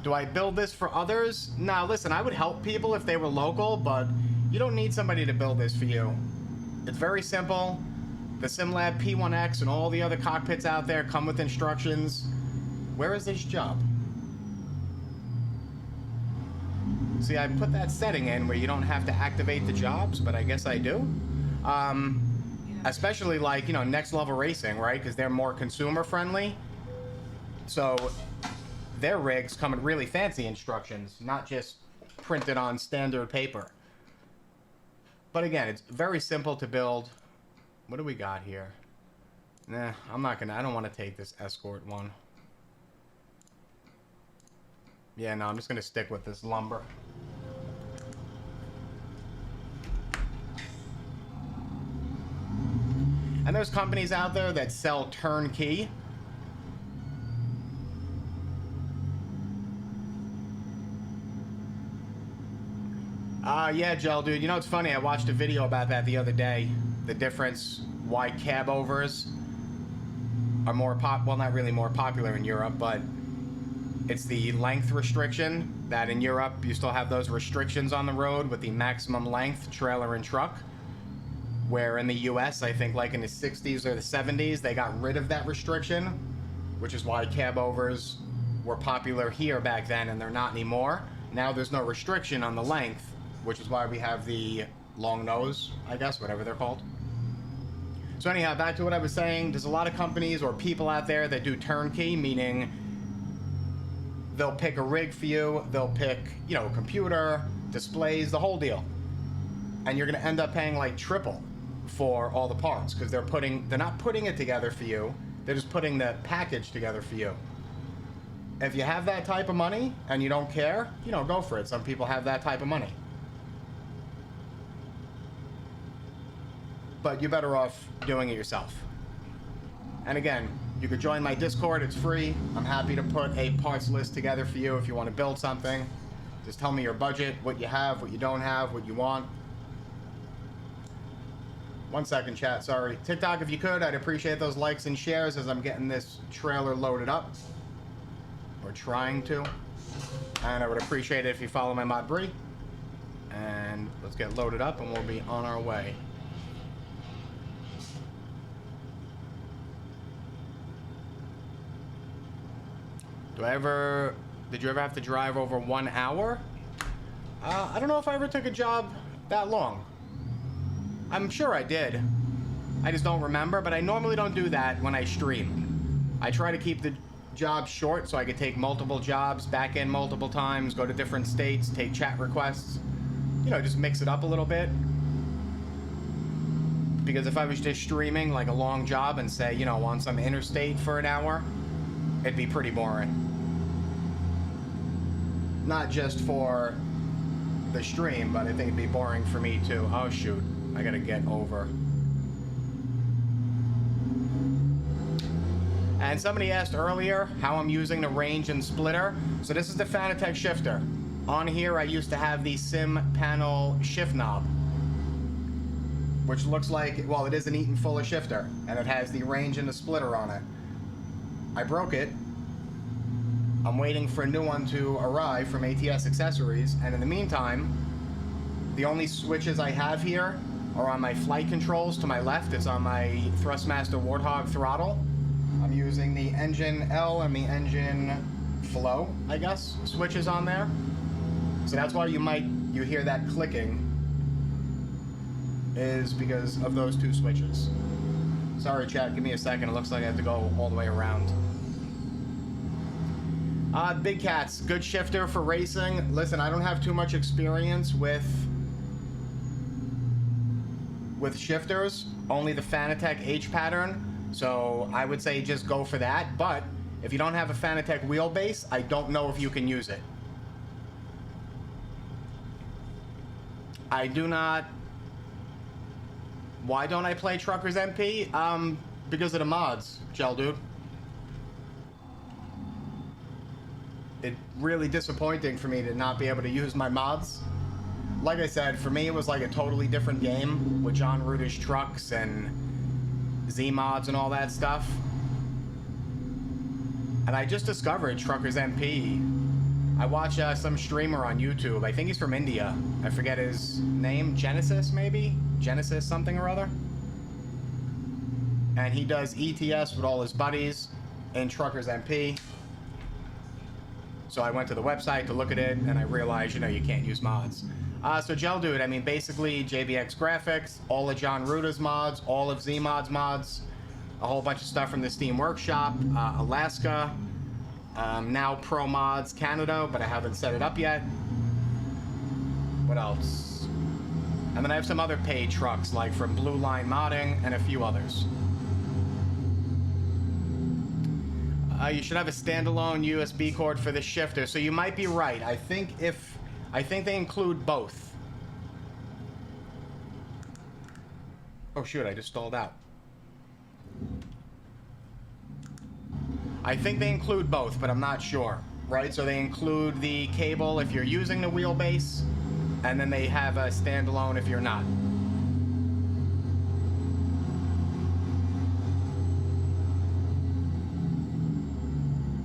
Do I build this for others? Nah, listen, I would help people if they were local, but you don't need somebody to build this for you. It's very simple. The SimLab P1X and all the other cockpits out there come with instructions. Where is this job? See, I put that setting in where you don't have to activate the jobs, but I guess I do. Especially like, you know, Next Level Racing, right? Because they're more consumer friendly. So their rigs come with really fancy instructions, not just printed on standard paper. But again, it's very simple to build. What do we got here? Nah, I don't want to take this Escort one. Yeah, no, I'm just going to stick with this lumber. And there's companies out there that sell turnkey. Yeah, Gel, dude. You know, it's funny. I watched a video about that the other day. The difference, why cab overs are more well, not really more popular in Europe, but it's the length restriction. That in Europe, you still have those restrictions on the road with the maximum length trailer and truck. Where in the US, I think like in the 60s or the 70s, they got rid of that restriction, which is why cab overs were popular here back then, and they're not anymore. Now there's no restriction on the length, which is why we have the long nose, I guess, whatever they're called. So anyhow, back to what I was saying, there's a lot of companies or people out there that do turnkey, meaning they'll pick a rig for you, they'll pick, you know, computer, displays, the whole deal. And you're gonna end up paying like triple for all the parts, because they're not putting it together for you, they're just putting the package together for you. If you have that type of money and you don't care, you know, go for it. Some people have that type of money. But you're better off doing it yourself. And again, you could join my Discord, it's free. I'm happy to put a parts list together for you if you want to build something. Just tell me your budget, what you have, what you don't have, what you want. 1 second, chat, sorry. TikTok, if you could, I'd appreciate those likes and shares as I'm getting this trailer loaded up. Or trying to. And I would appreciate it if you follow my mod Bree. And let's get loaded up and we'll be on our way. Did you ever have to drive over 1 hour? I don't know if I ever took a job that long. I'm sure I did. I just don't remember, but I normally don't do that when I stream. I try to keep the job short so I could take multiple jobs, back in multiple times, go to different states, take chat requests. You know, just mix it up a little bit. Because if I was just streaming like a long job and say, you know, on some interstate for an hour, it'd be pretty boring. Not just for the stream, but I think it'd be boring for me too. Oh shoot, I gotta get over. And somebody asked earlier how I'm using the range and splitter. So this is the Fanatec shifter. On here I used to have the sim panel shift knob, which looks like, well, it is an Eaton Fuller shifter, and it has the range and the splitter on it. I broke it. I'm waiting for a new one to arrive from ATS Accessories, and in the meantime, the only switches I have here are on my flight controls to my left. It's on my Thrustmaster Warthog throttle. I'm using the engine L and the engine flow, I guess, switches on there. So that's why you hear that clicking, is because of those two switches. Sorry chat, give me a second. It looks like I have to go all the way around. Big Cats, good shifter for racing. Listen, I don't have too much experience with shifters, only the Fanatec H pattern. So I would say just go for that. But if you don't have a Fanatec wheelbase, I don't know if you can use it. I do not. Why don't I play Truckers MP? Because of the mods, Gel Dude. It's really disappointing for me to not be able to use my mods. Like I said, for me it was like a totally different game with John Ruder's trucks and Z mods and all that stuff. And I just discovered Truckers MP. I watch some streamer on YouTube. I think he's from India. I forget his name. Genesis, maybe? Genesis something or other. And he does ETS with all his buddies in Truckers MP. So I went to the website to look at it, and I realized, you know, you can't use mods. So Gel Dude, I mean, basically JBX Graphics, all of John Ruta's mods, all of Z-Mod's mods, a whole bunch of stuff from the Steam Workshop, Alaska, now Pro Mods Canada, but I haven't set it up yet. What else? And then I have some other paid trucks, like from Blue Line Modding and a few others. You should have a standalone USB cord for the shifter, so you might be right. I think they include both. Oh shoot, I just stalled out. I think they include both, but I'm not sure, right? So they include the cable if you're using the wheelbase, and then they have a standalone if you're not.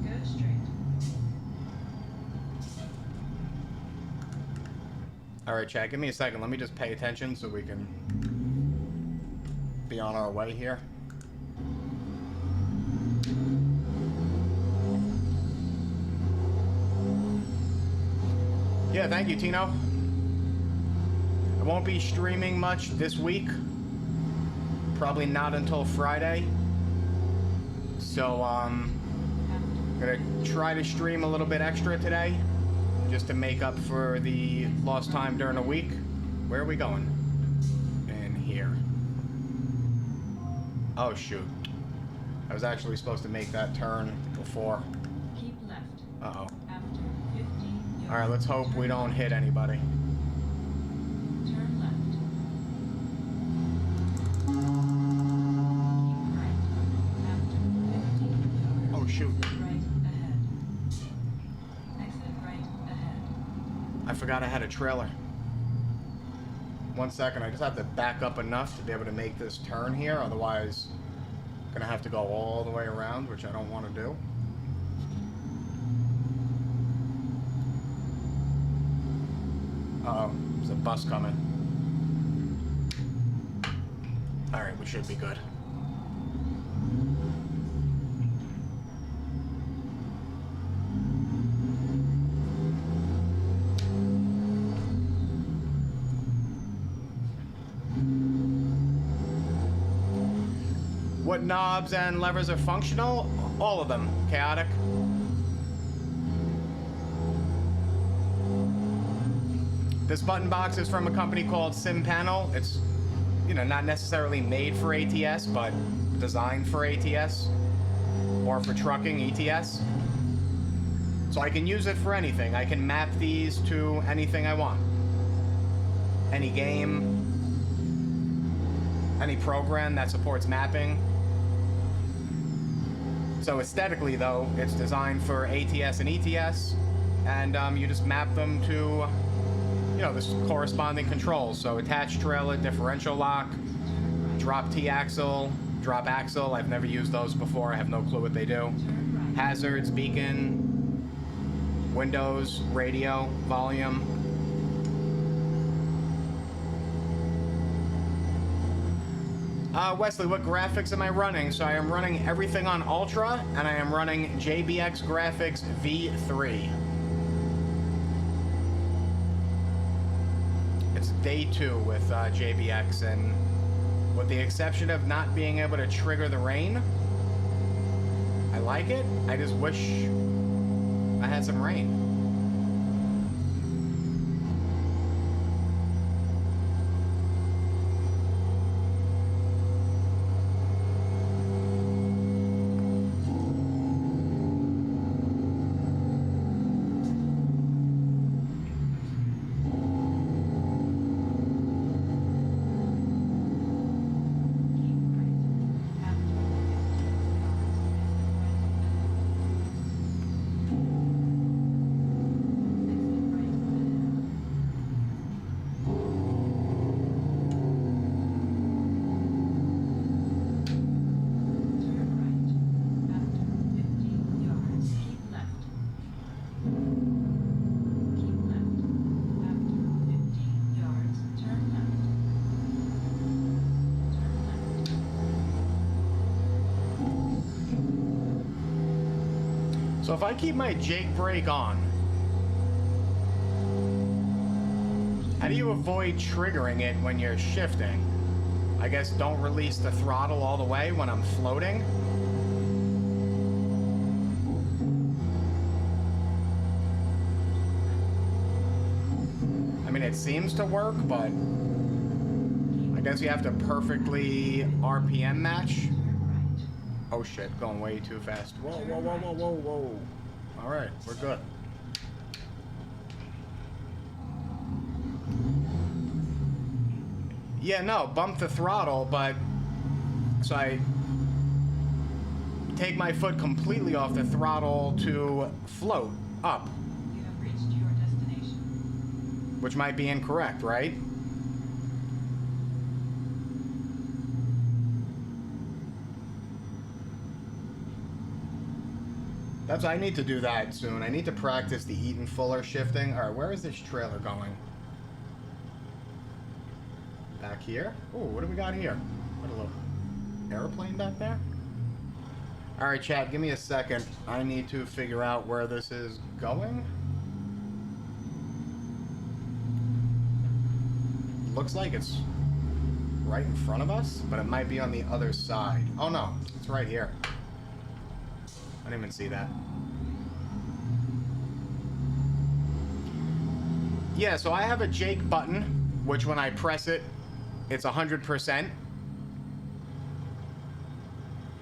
Go straight. All right, Chad, give me a second. Let me just pay attention so we can be on our way here. Yeah, thank you, Tino. I won't be streaming much this week. Probably not until Friday. So, I'm gonna try to stream a little bit extra today, just to make up for the lost time during the week. Where are we going? In here. Oh, shoot. I was actually supposed to make that turn before. Keep left. Uh-oh. After 15 yards. Alright, let's hope we don't hit anybody. Turn left. Keep right. After 15 yards. Oh, shoot. Right ahead. Exit right ahead. I forgot I had a trailer. 1 second, I just have to back up enough to be able to make this turn here, otherwise I'm gonna have to go all the way around, which I don't want to do. Uh-oh, there's a bus coming. Alright, we should be good. What knobs and levers are functional? All of them. Chaotic. This button box is from a company called SimPanel. It's, you know, not necessarily made for ATS, but designed for ATS or for trucking ETS. So I can use it for anything. I can map these to anything I want. Any game, any program that supports mapping. So aesthetically, though, it's designed for ATS and ETS, and you just map them to, you know, the corresponding controls. So attached trailer, differential lock, drop T-axle, drop axle. I've never used those before. I have no clue what they do. Hazards, beacon, windows, radio, volume. Wesley, what graphics am I running? So I am running everything on Ultra, and I am running JBX Graphics V3. It's day 2 with JBX, and with the exception of not being able to trigger the rain, I like it. I just wish I had some rain. So if I keep my Jake brake on, how do you avoid triggering it when you're shifting? I guess don't release the throttle all the way when I'm floating. I mean, it seems to work, but I guess you have to perfectly RPM match. Oh shit, going way too fast. Whoa, whoa, whoa, whoa, whoa, whoa. Alright, we're good. Yeah, no, bump the throttle, but... So I take my foot completely off the throttle to float up. You have reached your destination. Which might be incorrect, right? That's, I need to do that soon. I need to practice the Eaton Fuller shifting. Alright, where is this trailer going? Back here? Ooh, what do we got here? What a little airplane back there? Alright, chat, give me a second. I need to figure out where this is going. Looks like it's right in front of us, but it might be on the other side. Oh no, it's right here. I didn't even see that. Yeah, so I have a Jake button, which when I press it, it's 100%.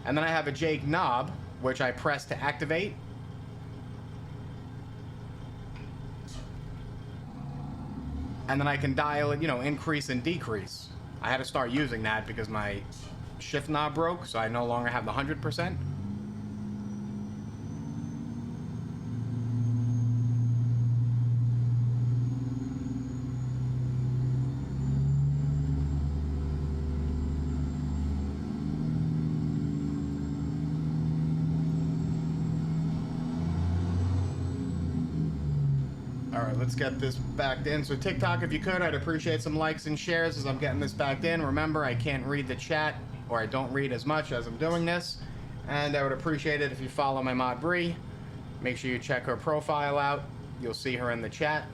And then I have a Jake knob, which I press to activate. And then I can dial it, you know, increase and decrease. I had to start using that because my shift knob broke, so I no longer have the 100%. Let's get this backed in. So TikTok, if you could, I'd appreciate some likes and shares as I'm getting this backed in. Remember, I can't read the chat, or I don't read as much as I'm doing this. And I would appreciate it if you follow my mod Bree. Make sure you check her profile out. You'll see her in the chat.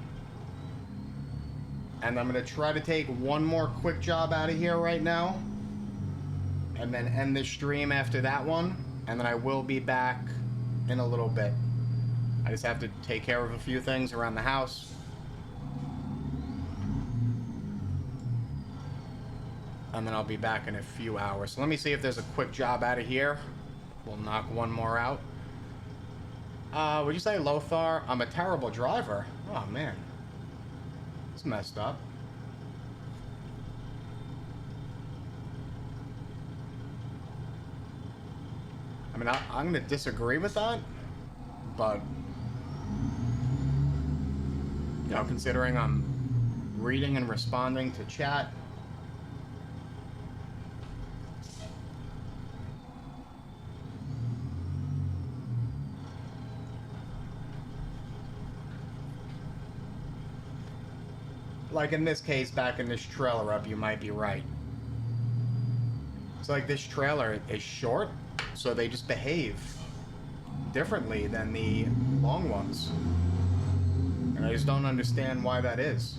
And I'm going to try to take one more quick job out of here right now. And then end the stream after that one. And then I will be back in a little bit. I just have to take care of a few things around the house. And then I'll be back in a few hours. So let me see if there's a quick job out of here. We'll knock one more out. Would you say, Lothar, I'm a terrible driver? Oh, man. It's messed up. I mean, I'm going to disagree with that. But... you know, considering I'm reading and responding to chat. Like in this case, back in this trailer up, you might be right. It's like this trailer is short, so they just behave differently than the long ones. And I just don't understand why that is.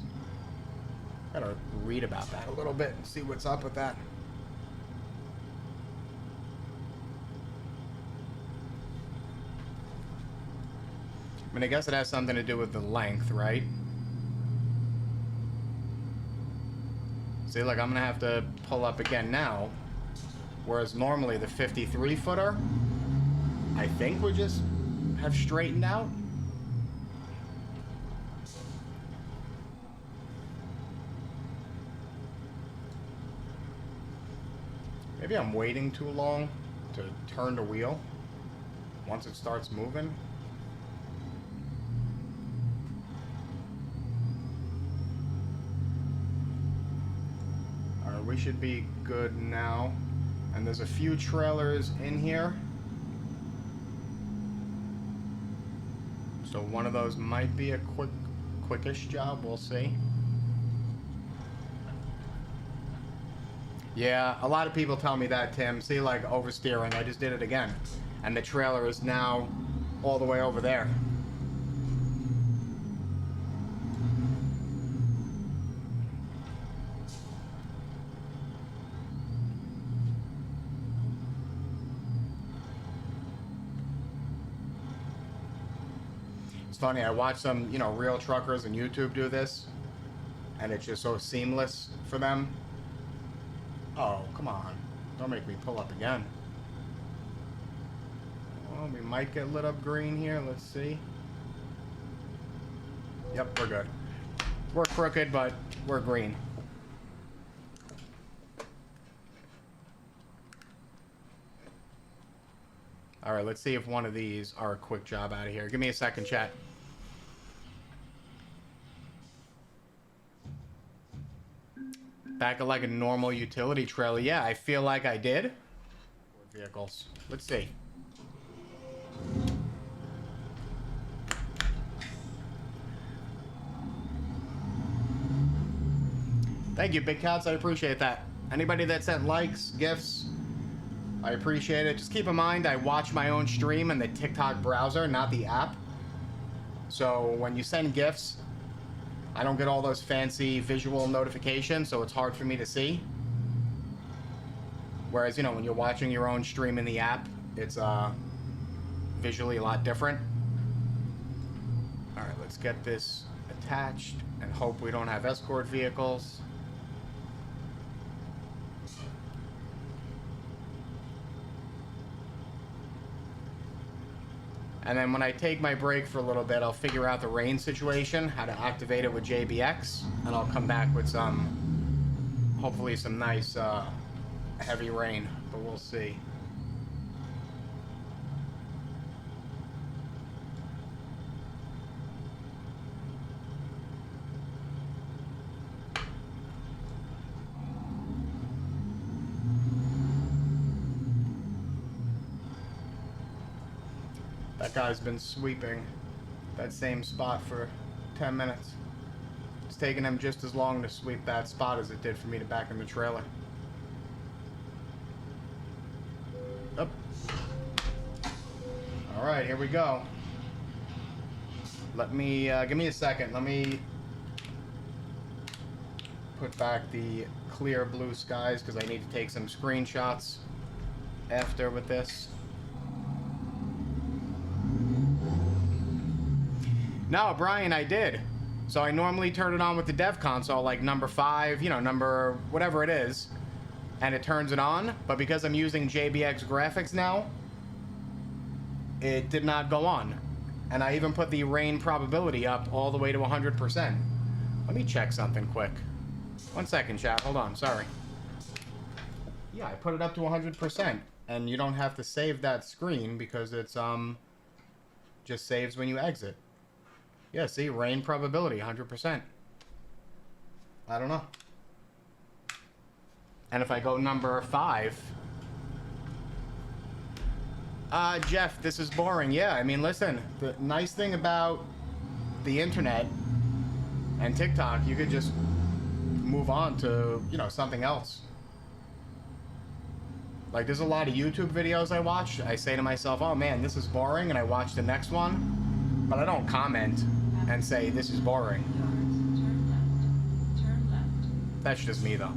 Gotta read about that a little bit and see what's up with that. I mean, I guess it has something to do with the length, right? See, like, I'm gonna have to pull up again now. Whereas normally the 53-footer, I think would just have straightened out. Maybe I'm waiting too long to turn the wheel once it starts moving. Alright, we should be good now. And there's a few trailers in here. So one of those might be a quickish job, we'll see. Yeah, a lot of people tell me that, Tim. See, like, oversteering. I just did it again. And the trailer is now all the way over there. It's funny, I watch some, you know, real truckers on YouTube do this, and it's just so seamless for them. Oh, come on. Don't make me pull up again. Well, we might get lit up green here. Let's see. Yep, we're good. We're crooked, but we're green. All right, let's see if one of these are a quick job out of here. Give me a second, chat. Back at like a normal utility trailer. Yeah, I feel like I did. Vehicles. Let's see. Thank you, Big Cats. I appreciate that. Anybody that sent likes, gifts, I appreciate it. Just keep in mind, I watch my own stream in the TikTok browser, not the app. So when you send gifts, I don't get all those fancy visual notifications, so it's hard for me to see. Whereas, you know, when you're watching your own stream in the app, it's visually a lot different. All right, let's get this attached and hope we don't have escort vehicles. And then when I take my break for a little bit, I'll figure out the rain situation, how to activate it with JBX, and I'll come back with some, hopefully some nice heavy rain, but we'll see. That guy's been sweeping that same spot for 10 minutes. It's taken him just as long to sweep that spot as it did for me to back in the trailer. Up. All right, here we go. Let me, give me a second. Let me put back the clear blue skies because I need to take some screenshots after with this. No, Brian, I did. So I normally turn it on with the dev console, like number 5, you know, number whatever it is, and it turns it on. But because I'm using JBX Graphics now, it did not go on. And I even put the rain probability up all the way to 100%. Let me check something quick. 1 second, chat. Hold on. Sorry. Yeah, I put it up to 100%. And you don't have to save that screen because it's just saves when you exit. Yeah, see, rain probability, 100%. I don't know. And if I go number 5... Jeff, this is boring. Yeah, I mean, listen, the nice thing about the internet and TikTok, you could just move on to, you know, something else. Like, there's a lot of YouTube videos I watch. I say to myself, oh man, this is boring, and I watch the next one. But I don't comment and say, this is boring. Turn left. That's just me, though.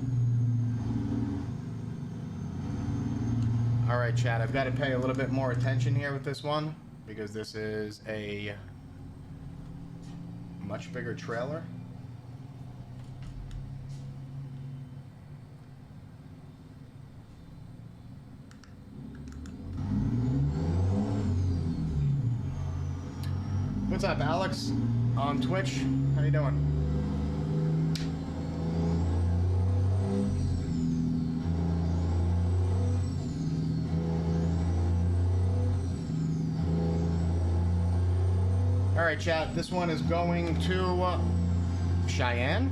Alright, chat, I've got to pay a little bit more attention here with this one, because this is a much bigger trailer. What's up, Alex? On Twitch? How you doing? Alright, chat, this one is going to Cheyenne,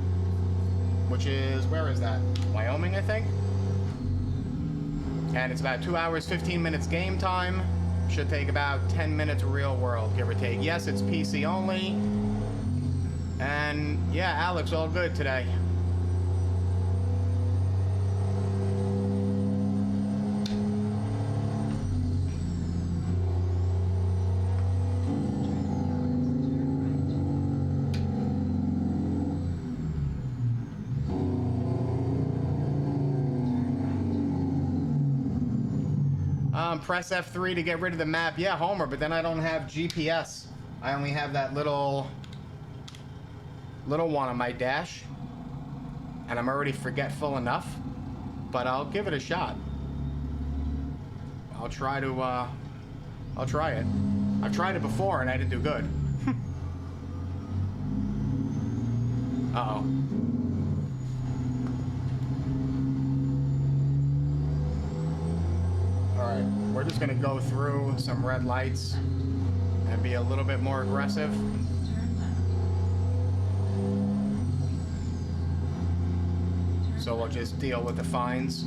which is, where is that? Wyoming, I think? And it's about 2 hours, 15 minutes game time. Should take about 10 minutes real world, give or take. Yes, it's PC only. And yeah, Alex, all good today. Press F3 to get rid of the map. Yeah, Homer, but then I don't have GPS. I only have that little one on my dash. And I'm already forgetful enough. But I'll give it a shot. I'll try it. I've tried it before and I didn't do good. Uh-oh. Alright, we're just gonna go through some red lights and be a little bit more aggressive. So we'll just deal with the fines.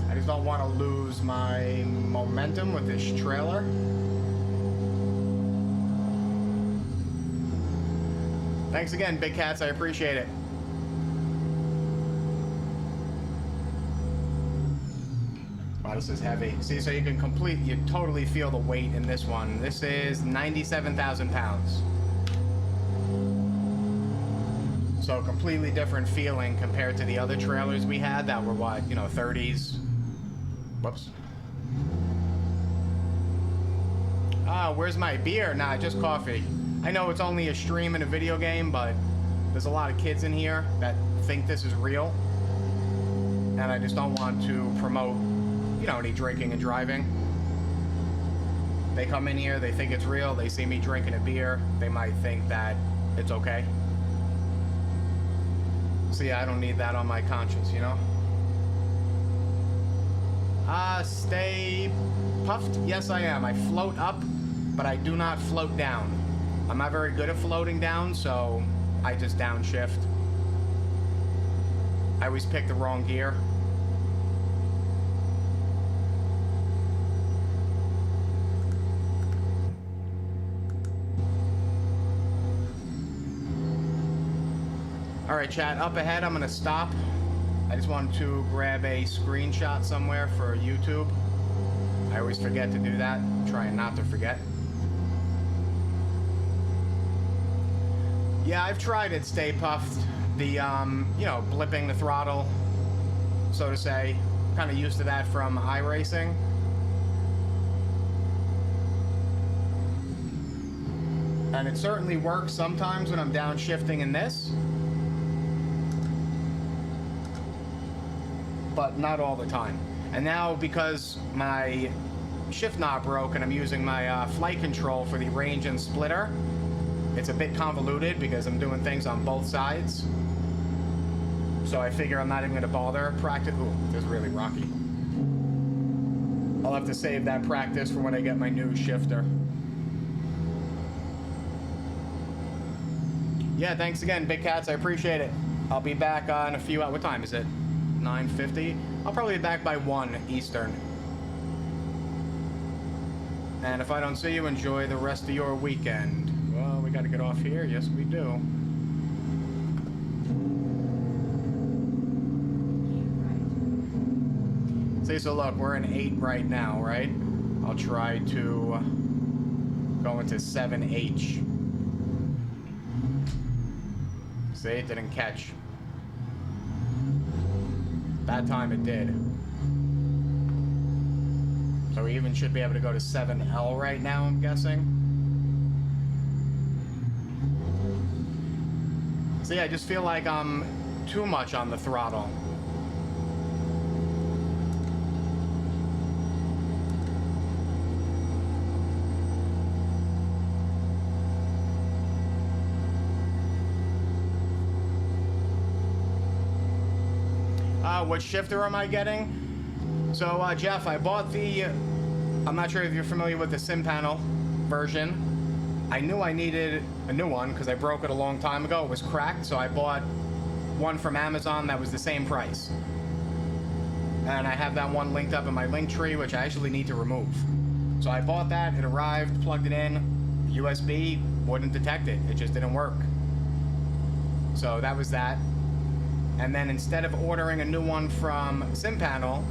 I just don't want to lose my momentum with this trailer. Thanks again, Big Cats. I appreciate it. Wow, this is heavy. See, so you totally feel the weight in this one. This is 97,000 pounds. So completely different feeling compared to the other trailers we had that were what, 30s. Whoops. Ah, where's my beer? Nah, just coffee. I know it's only a stream in a video game, but there's a lot of kids in here that think this is real. And I just don't want to promote, any drinking and driving. They come in here, they think it's real, they see me drinking a beer, they might think that it's okay. So yeah, I don't need that on my conscience, Stay puffed? Yes, I am. I float up, but I do not float down. I'm not very good at floating down, so I just downshift. I always pick the wrong gear. Alright, chat, up ahead, I'm gonna stop. I just wanted to grab a screenshot somewhere for YouTube. I always forget to do that. I'm trying not to forget. Yeah, I've tried it, Stay Puffed. The, blipping the throttle, so to say. Kind of used to that from iRacing. And it certainly works sometimes when I'm downshifting in this. But not all the time. And now, because my shift knob broke and I'm using my flight control for the range and splitter, it's a bit convoluted because I'm doing things on both sides. So I figure I'm not even going to bother practice. Ooh, this is really rocky. I'll have to save that practice for when I get my new shifter. Yeah, thanks again, Big Cats. I appreciate it. I'll be back in a few hours. What time is it? 9:50. I'll probably be back by 1 Eastern. And if I don't see you, enjoy the rest of your weekend. Well, we got to get off here. Yes, we do. See, so look, we're in 8 right now, right? I'll try to go into 7H. See, it didn't catch. That time it did. So we even should be able to go to 7L right now, I'm guessing. See, I just feel like I'm too much on the throttle. What shifter am I getting? So, Jeff, I bought the... I'm not sure if you're familiar with the sim panel version. I knew I needed a new one because I broke it a long time ago. It was cracked, so I bought one from Amazon that was the same price. And I have that one linked up in my link tree, which I actually need to remove. So I bought that, it arrived, plugged it in, USB wouldn't detect it. It just didn't work. So that was that. And then instead of ordering a new one from SimPanel,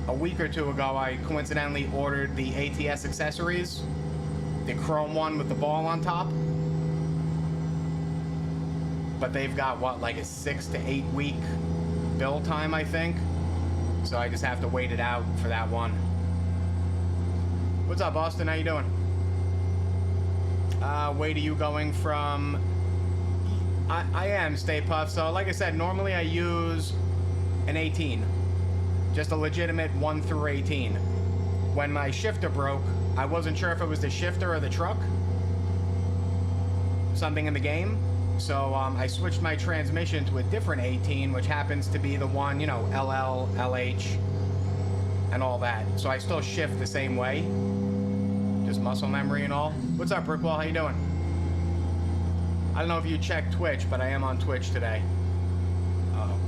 a week or two ago, I coincidentally ordered the ATS accessories, the chrome one with the ball on top. But they've got, what, like a 6 to 8 week build time, I think. So I just have to wait it out for that one. What's up, Austin? How you doing? Wait, are you going from... I am, Stay Puff. So like I said, normally I use an 18. Just a legitimate 1 through 18. When my shifter broke, I wasn't sure if it was the shifter or the truck. Something in the game. So I switched my transmission to a different 18, which happens to be the one, you know, LL, LH, and all that. So I still shift the same way. Just muscle memory and all. What's up, Brickwall? How you doing? I don't know if you checked Twitch, but I am on Twitch today. Uh-oh.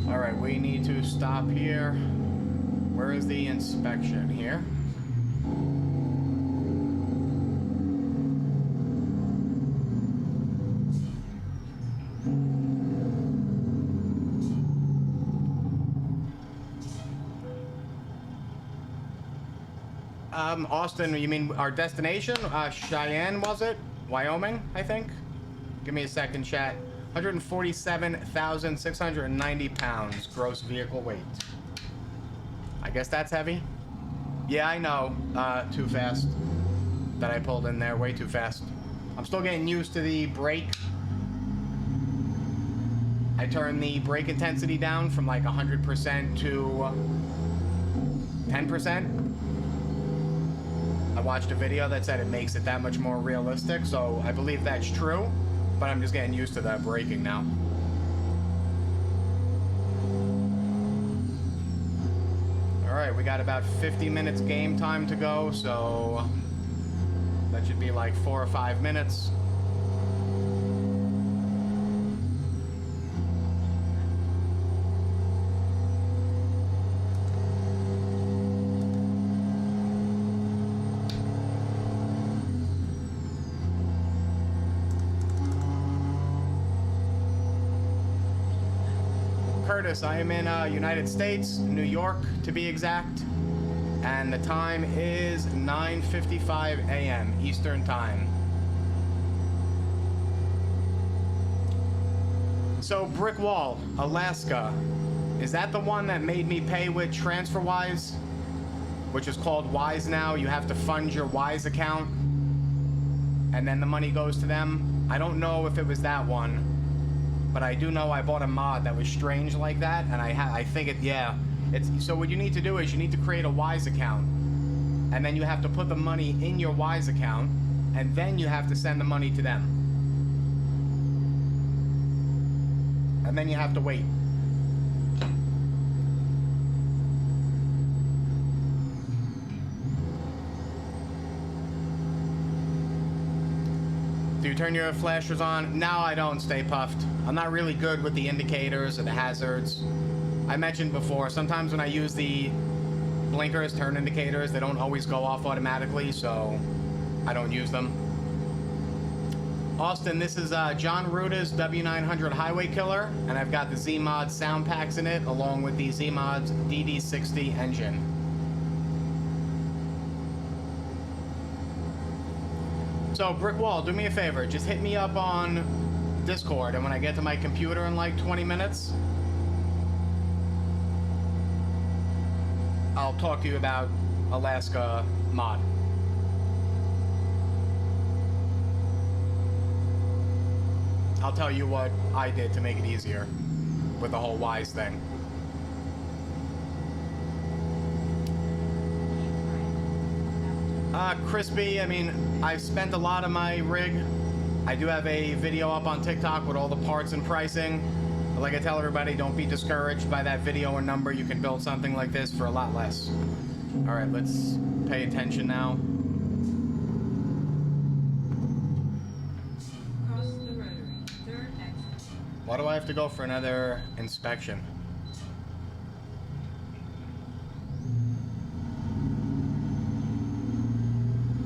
All right, we need to stop here. Where is the inspection here? Austin, you mean our destination? Cheyenne, was it? Wyoming, I think? Give me a second, chat. 147,690 pounds gross vehicle weight. I guess that's heavy. Yeah, I know. Too fast. That I pulled in there. Way too fast. I'm still getting used to the brake. I turned the brake intensity down from like 100% to 10%. I watched a video that said it makes it that much more realistic, so I believe that's true, but I'm just getting used to that braking now. Alright, we got about 50 minutes game time to go, so that should be like 4 or 5 minutes. Curtis, I am in United States, New York to be exact, and the time is 9:55 a.m. Eastern Time. So Brick Wall, Alaska, is that the one that made me pay with TransferWise, which is called Wise now? You have to fund your Wise account, and then the money goes to them. I don't know if it was that one. But I do know I bought a mod that was strange like that, and I think it, yeah. So what you need to do is you need to create a Wise account, and then you have to put the money in your Wise account, and then you have to send the money to them. And then you have to wait. Do you turn your flashers on? No, I don't, Stay Puffed. I'm not really good with the indicators or the hazards. I mentioned before, sometimes when I use the blinkers, turn indicators, they don't always go off automatically, so I don't use them. Austin, this is John Ruta's W900 Highway Killer, and I've got the Z-Mod sound packs in it, along with the Z-Mod's DD60 engine. So, Brick Wall, do me a favor. Just hit me up on Discord, and when I get to my computer in like 20 minutes, I'll talk to you about Alaska mod. I'll tell you what I did to make it easier with the whole Wise thing. Crispy, I mean, I've spent a lot of my rig. I do have a video up on TikTok with all the parts and pricing. But like I tell everybody, don't be discouraged by that video or number. You can build something like this for a lot less. All right, let's pay attention now. Cross the rotary. Third exit. Why do I have to go for another inspection?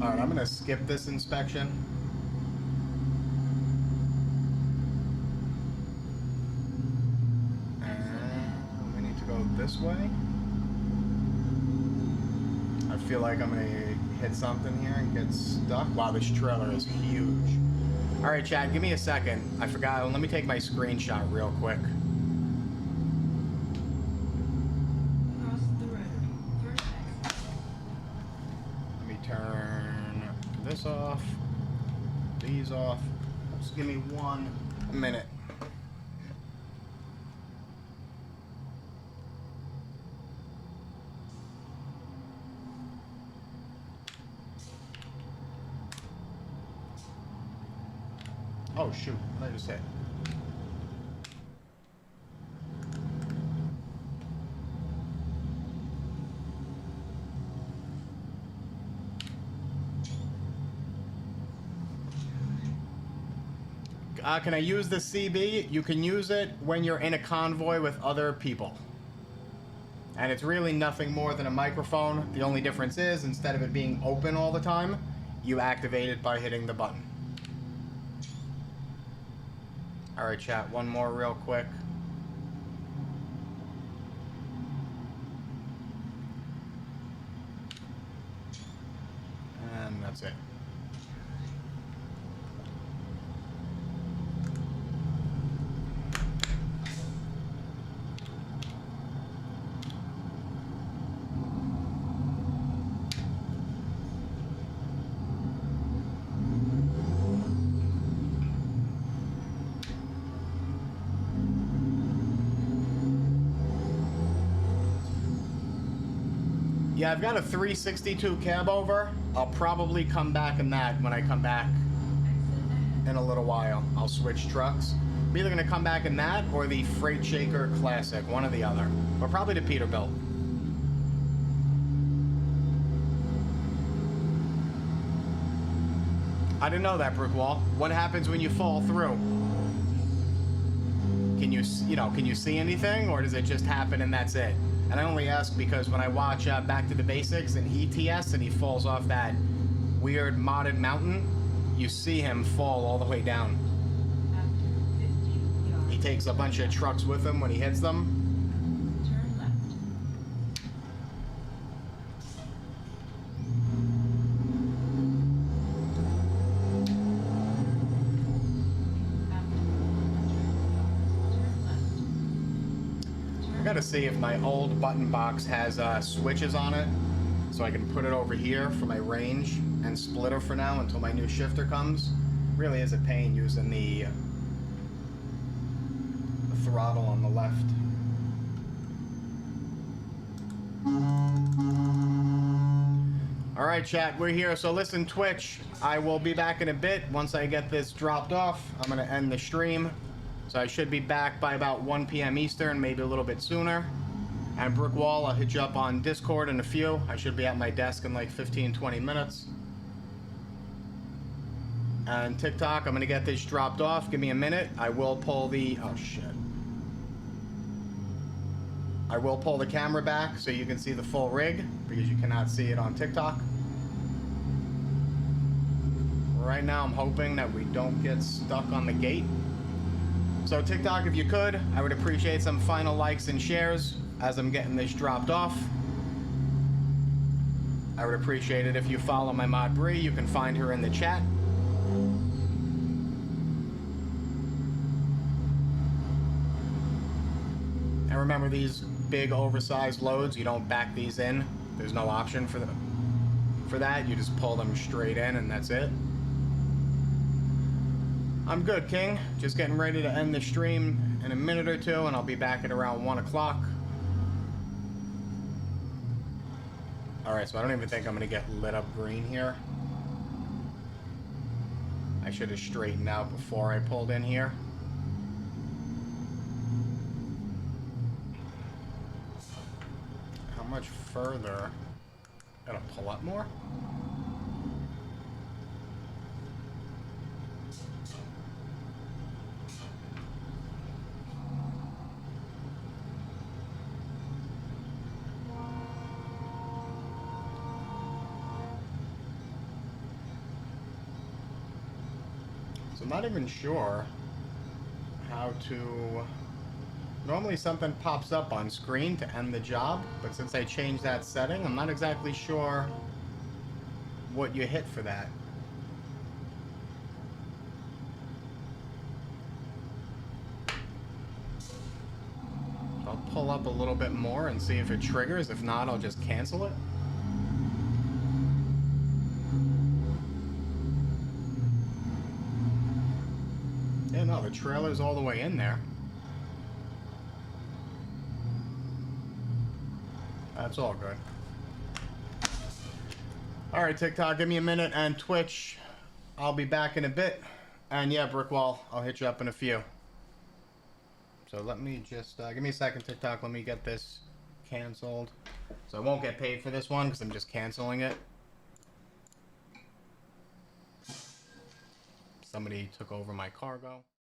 Alright, I'm gonna skip this inspection. this way. I feel like I'm gonna hit something here and get stuck. Wow, this trailer is huge. All right, Chad, give me a second. I forgot. Let me take my screenshot real quick. Cross the rotary. First exit. Let me turn this off, these off. Just give me 1 minute. Oh shoot, what did I just hit? Can I use the CB? You can use it when you're in a convoy with other people. And it's really nothing more than a microphone. The only difference is, instead of it being open all the time, you activate it by hitting the button. Alright, chat, one more real quick. And that's it. Yeah, I've got a 362 cab over. I'll probably come back in that when I come back in a little while. I'll switch trucks. I'm either going to come back in that or the Freight Shaker Classic, one or the other. Or probably the Peterbilt. I didn't know that, brick wall. What happens when you fall through? Can you see anything, or does it just happen and that's it? And I only ask because when I watch Back to the Basics and ETS and he falls off that weird modded mountain, you see him fall all the way down. After 50 yards. He takes a bunch of trucks with him when he hits them. Turn left. After 100 yards. Turn left. I gotta see if my old button box has switches on it, so I can put it over here for my range and splitter for now until my new shifter comes. Really is a pain using the throttle on the left. All right, chat, we're here. So listen, Twitch, I will be back in a bit. Once I get this dropped off, I'm gonna end the stream. So I should be back by about 1 p.m. Eastern, maybe a little bit sooner. And Brick Wall, I'll hit you up on Discord in a few. I should be at my desk in like 15-20 minutes. And TikTok, I'm gonna get this dropped off. Give me a minute. I will pull the... oh, shit. I will pull the camera back so you can see the full rig, because you cannot see it on TikTok. Right now, I'm hoping that we don't get stuck on the gate. So TikTok, if you could, I would appreciate some final likes and shares as I'm getting this dropped off. I would appreciate it if you follow my mod Bree. You can find her in the chat. And remember, these big oversized loads, you don't back these in. There's no option for that. You just pull them straight in and that's it. I'm good, King. Just getting ready to end the stream in a minute or two, and I'll be back at around 1 o'clock. Alright, so I don't even think I'm going to get lit up green here. I should have straightened out before I pulled in here. How much further? Gotta pull up more? I'm not even sure how to Normally something pops up on screen to end the job, but since I changed that setting, I'm not exactly sure what you hit for that. I'll pull up a little bit more and see if it triggers. If not, I'll just cancel it. Yeah, no, the trailer's all the way in there. That's all good. Alright, TikTok, give me a minute, and Twitch, I'll be back in a bit. And yeah, Brickwall, I'll hit you up in a few. So let me just, give me a second, TikTok, let me get this canceled. So I won't get paid for this one, because I'm just canceling it. Somebody took over my cargo.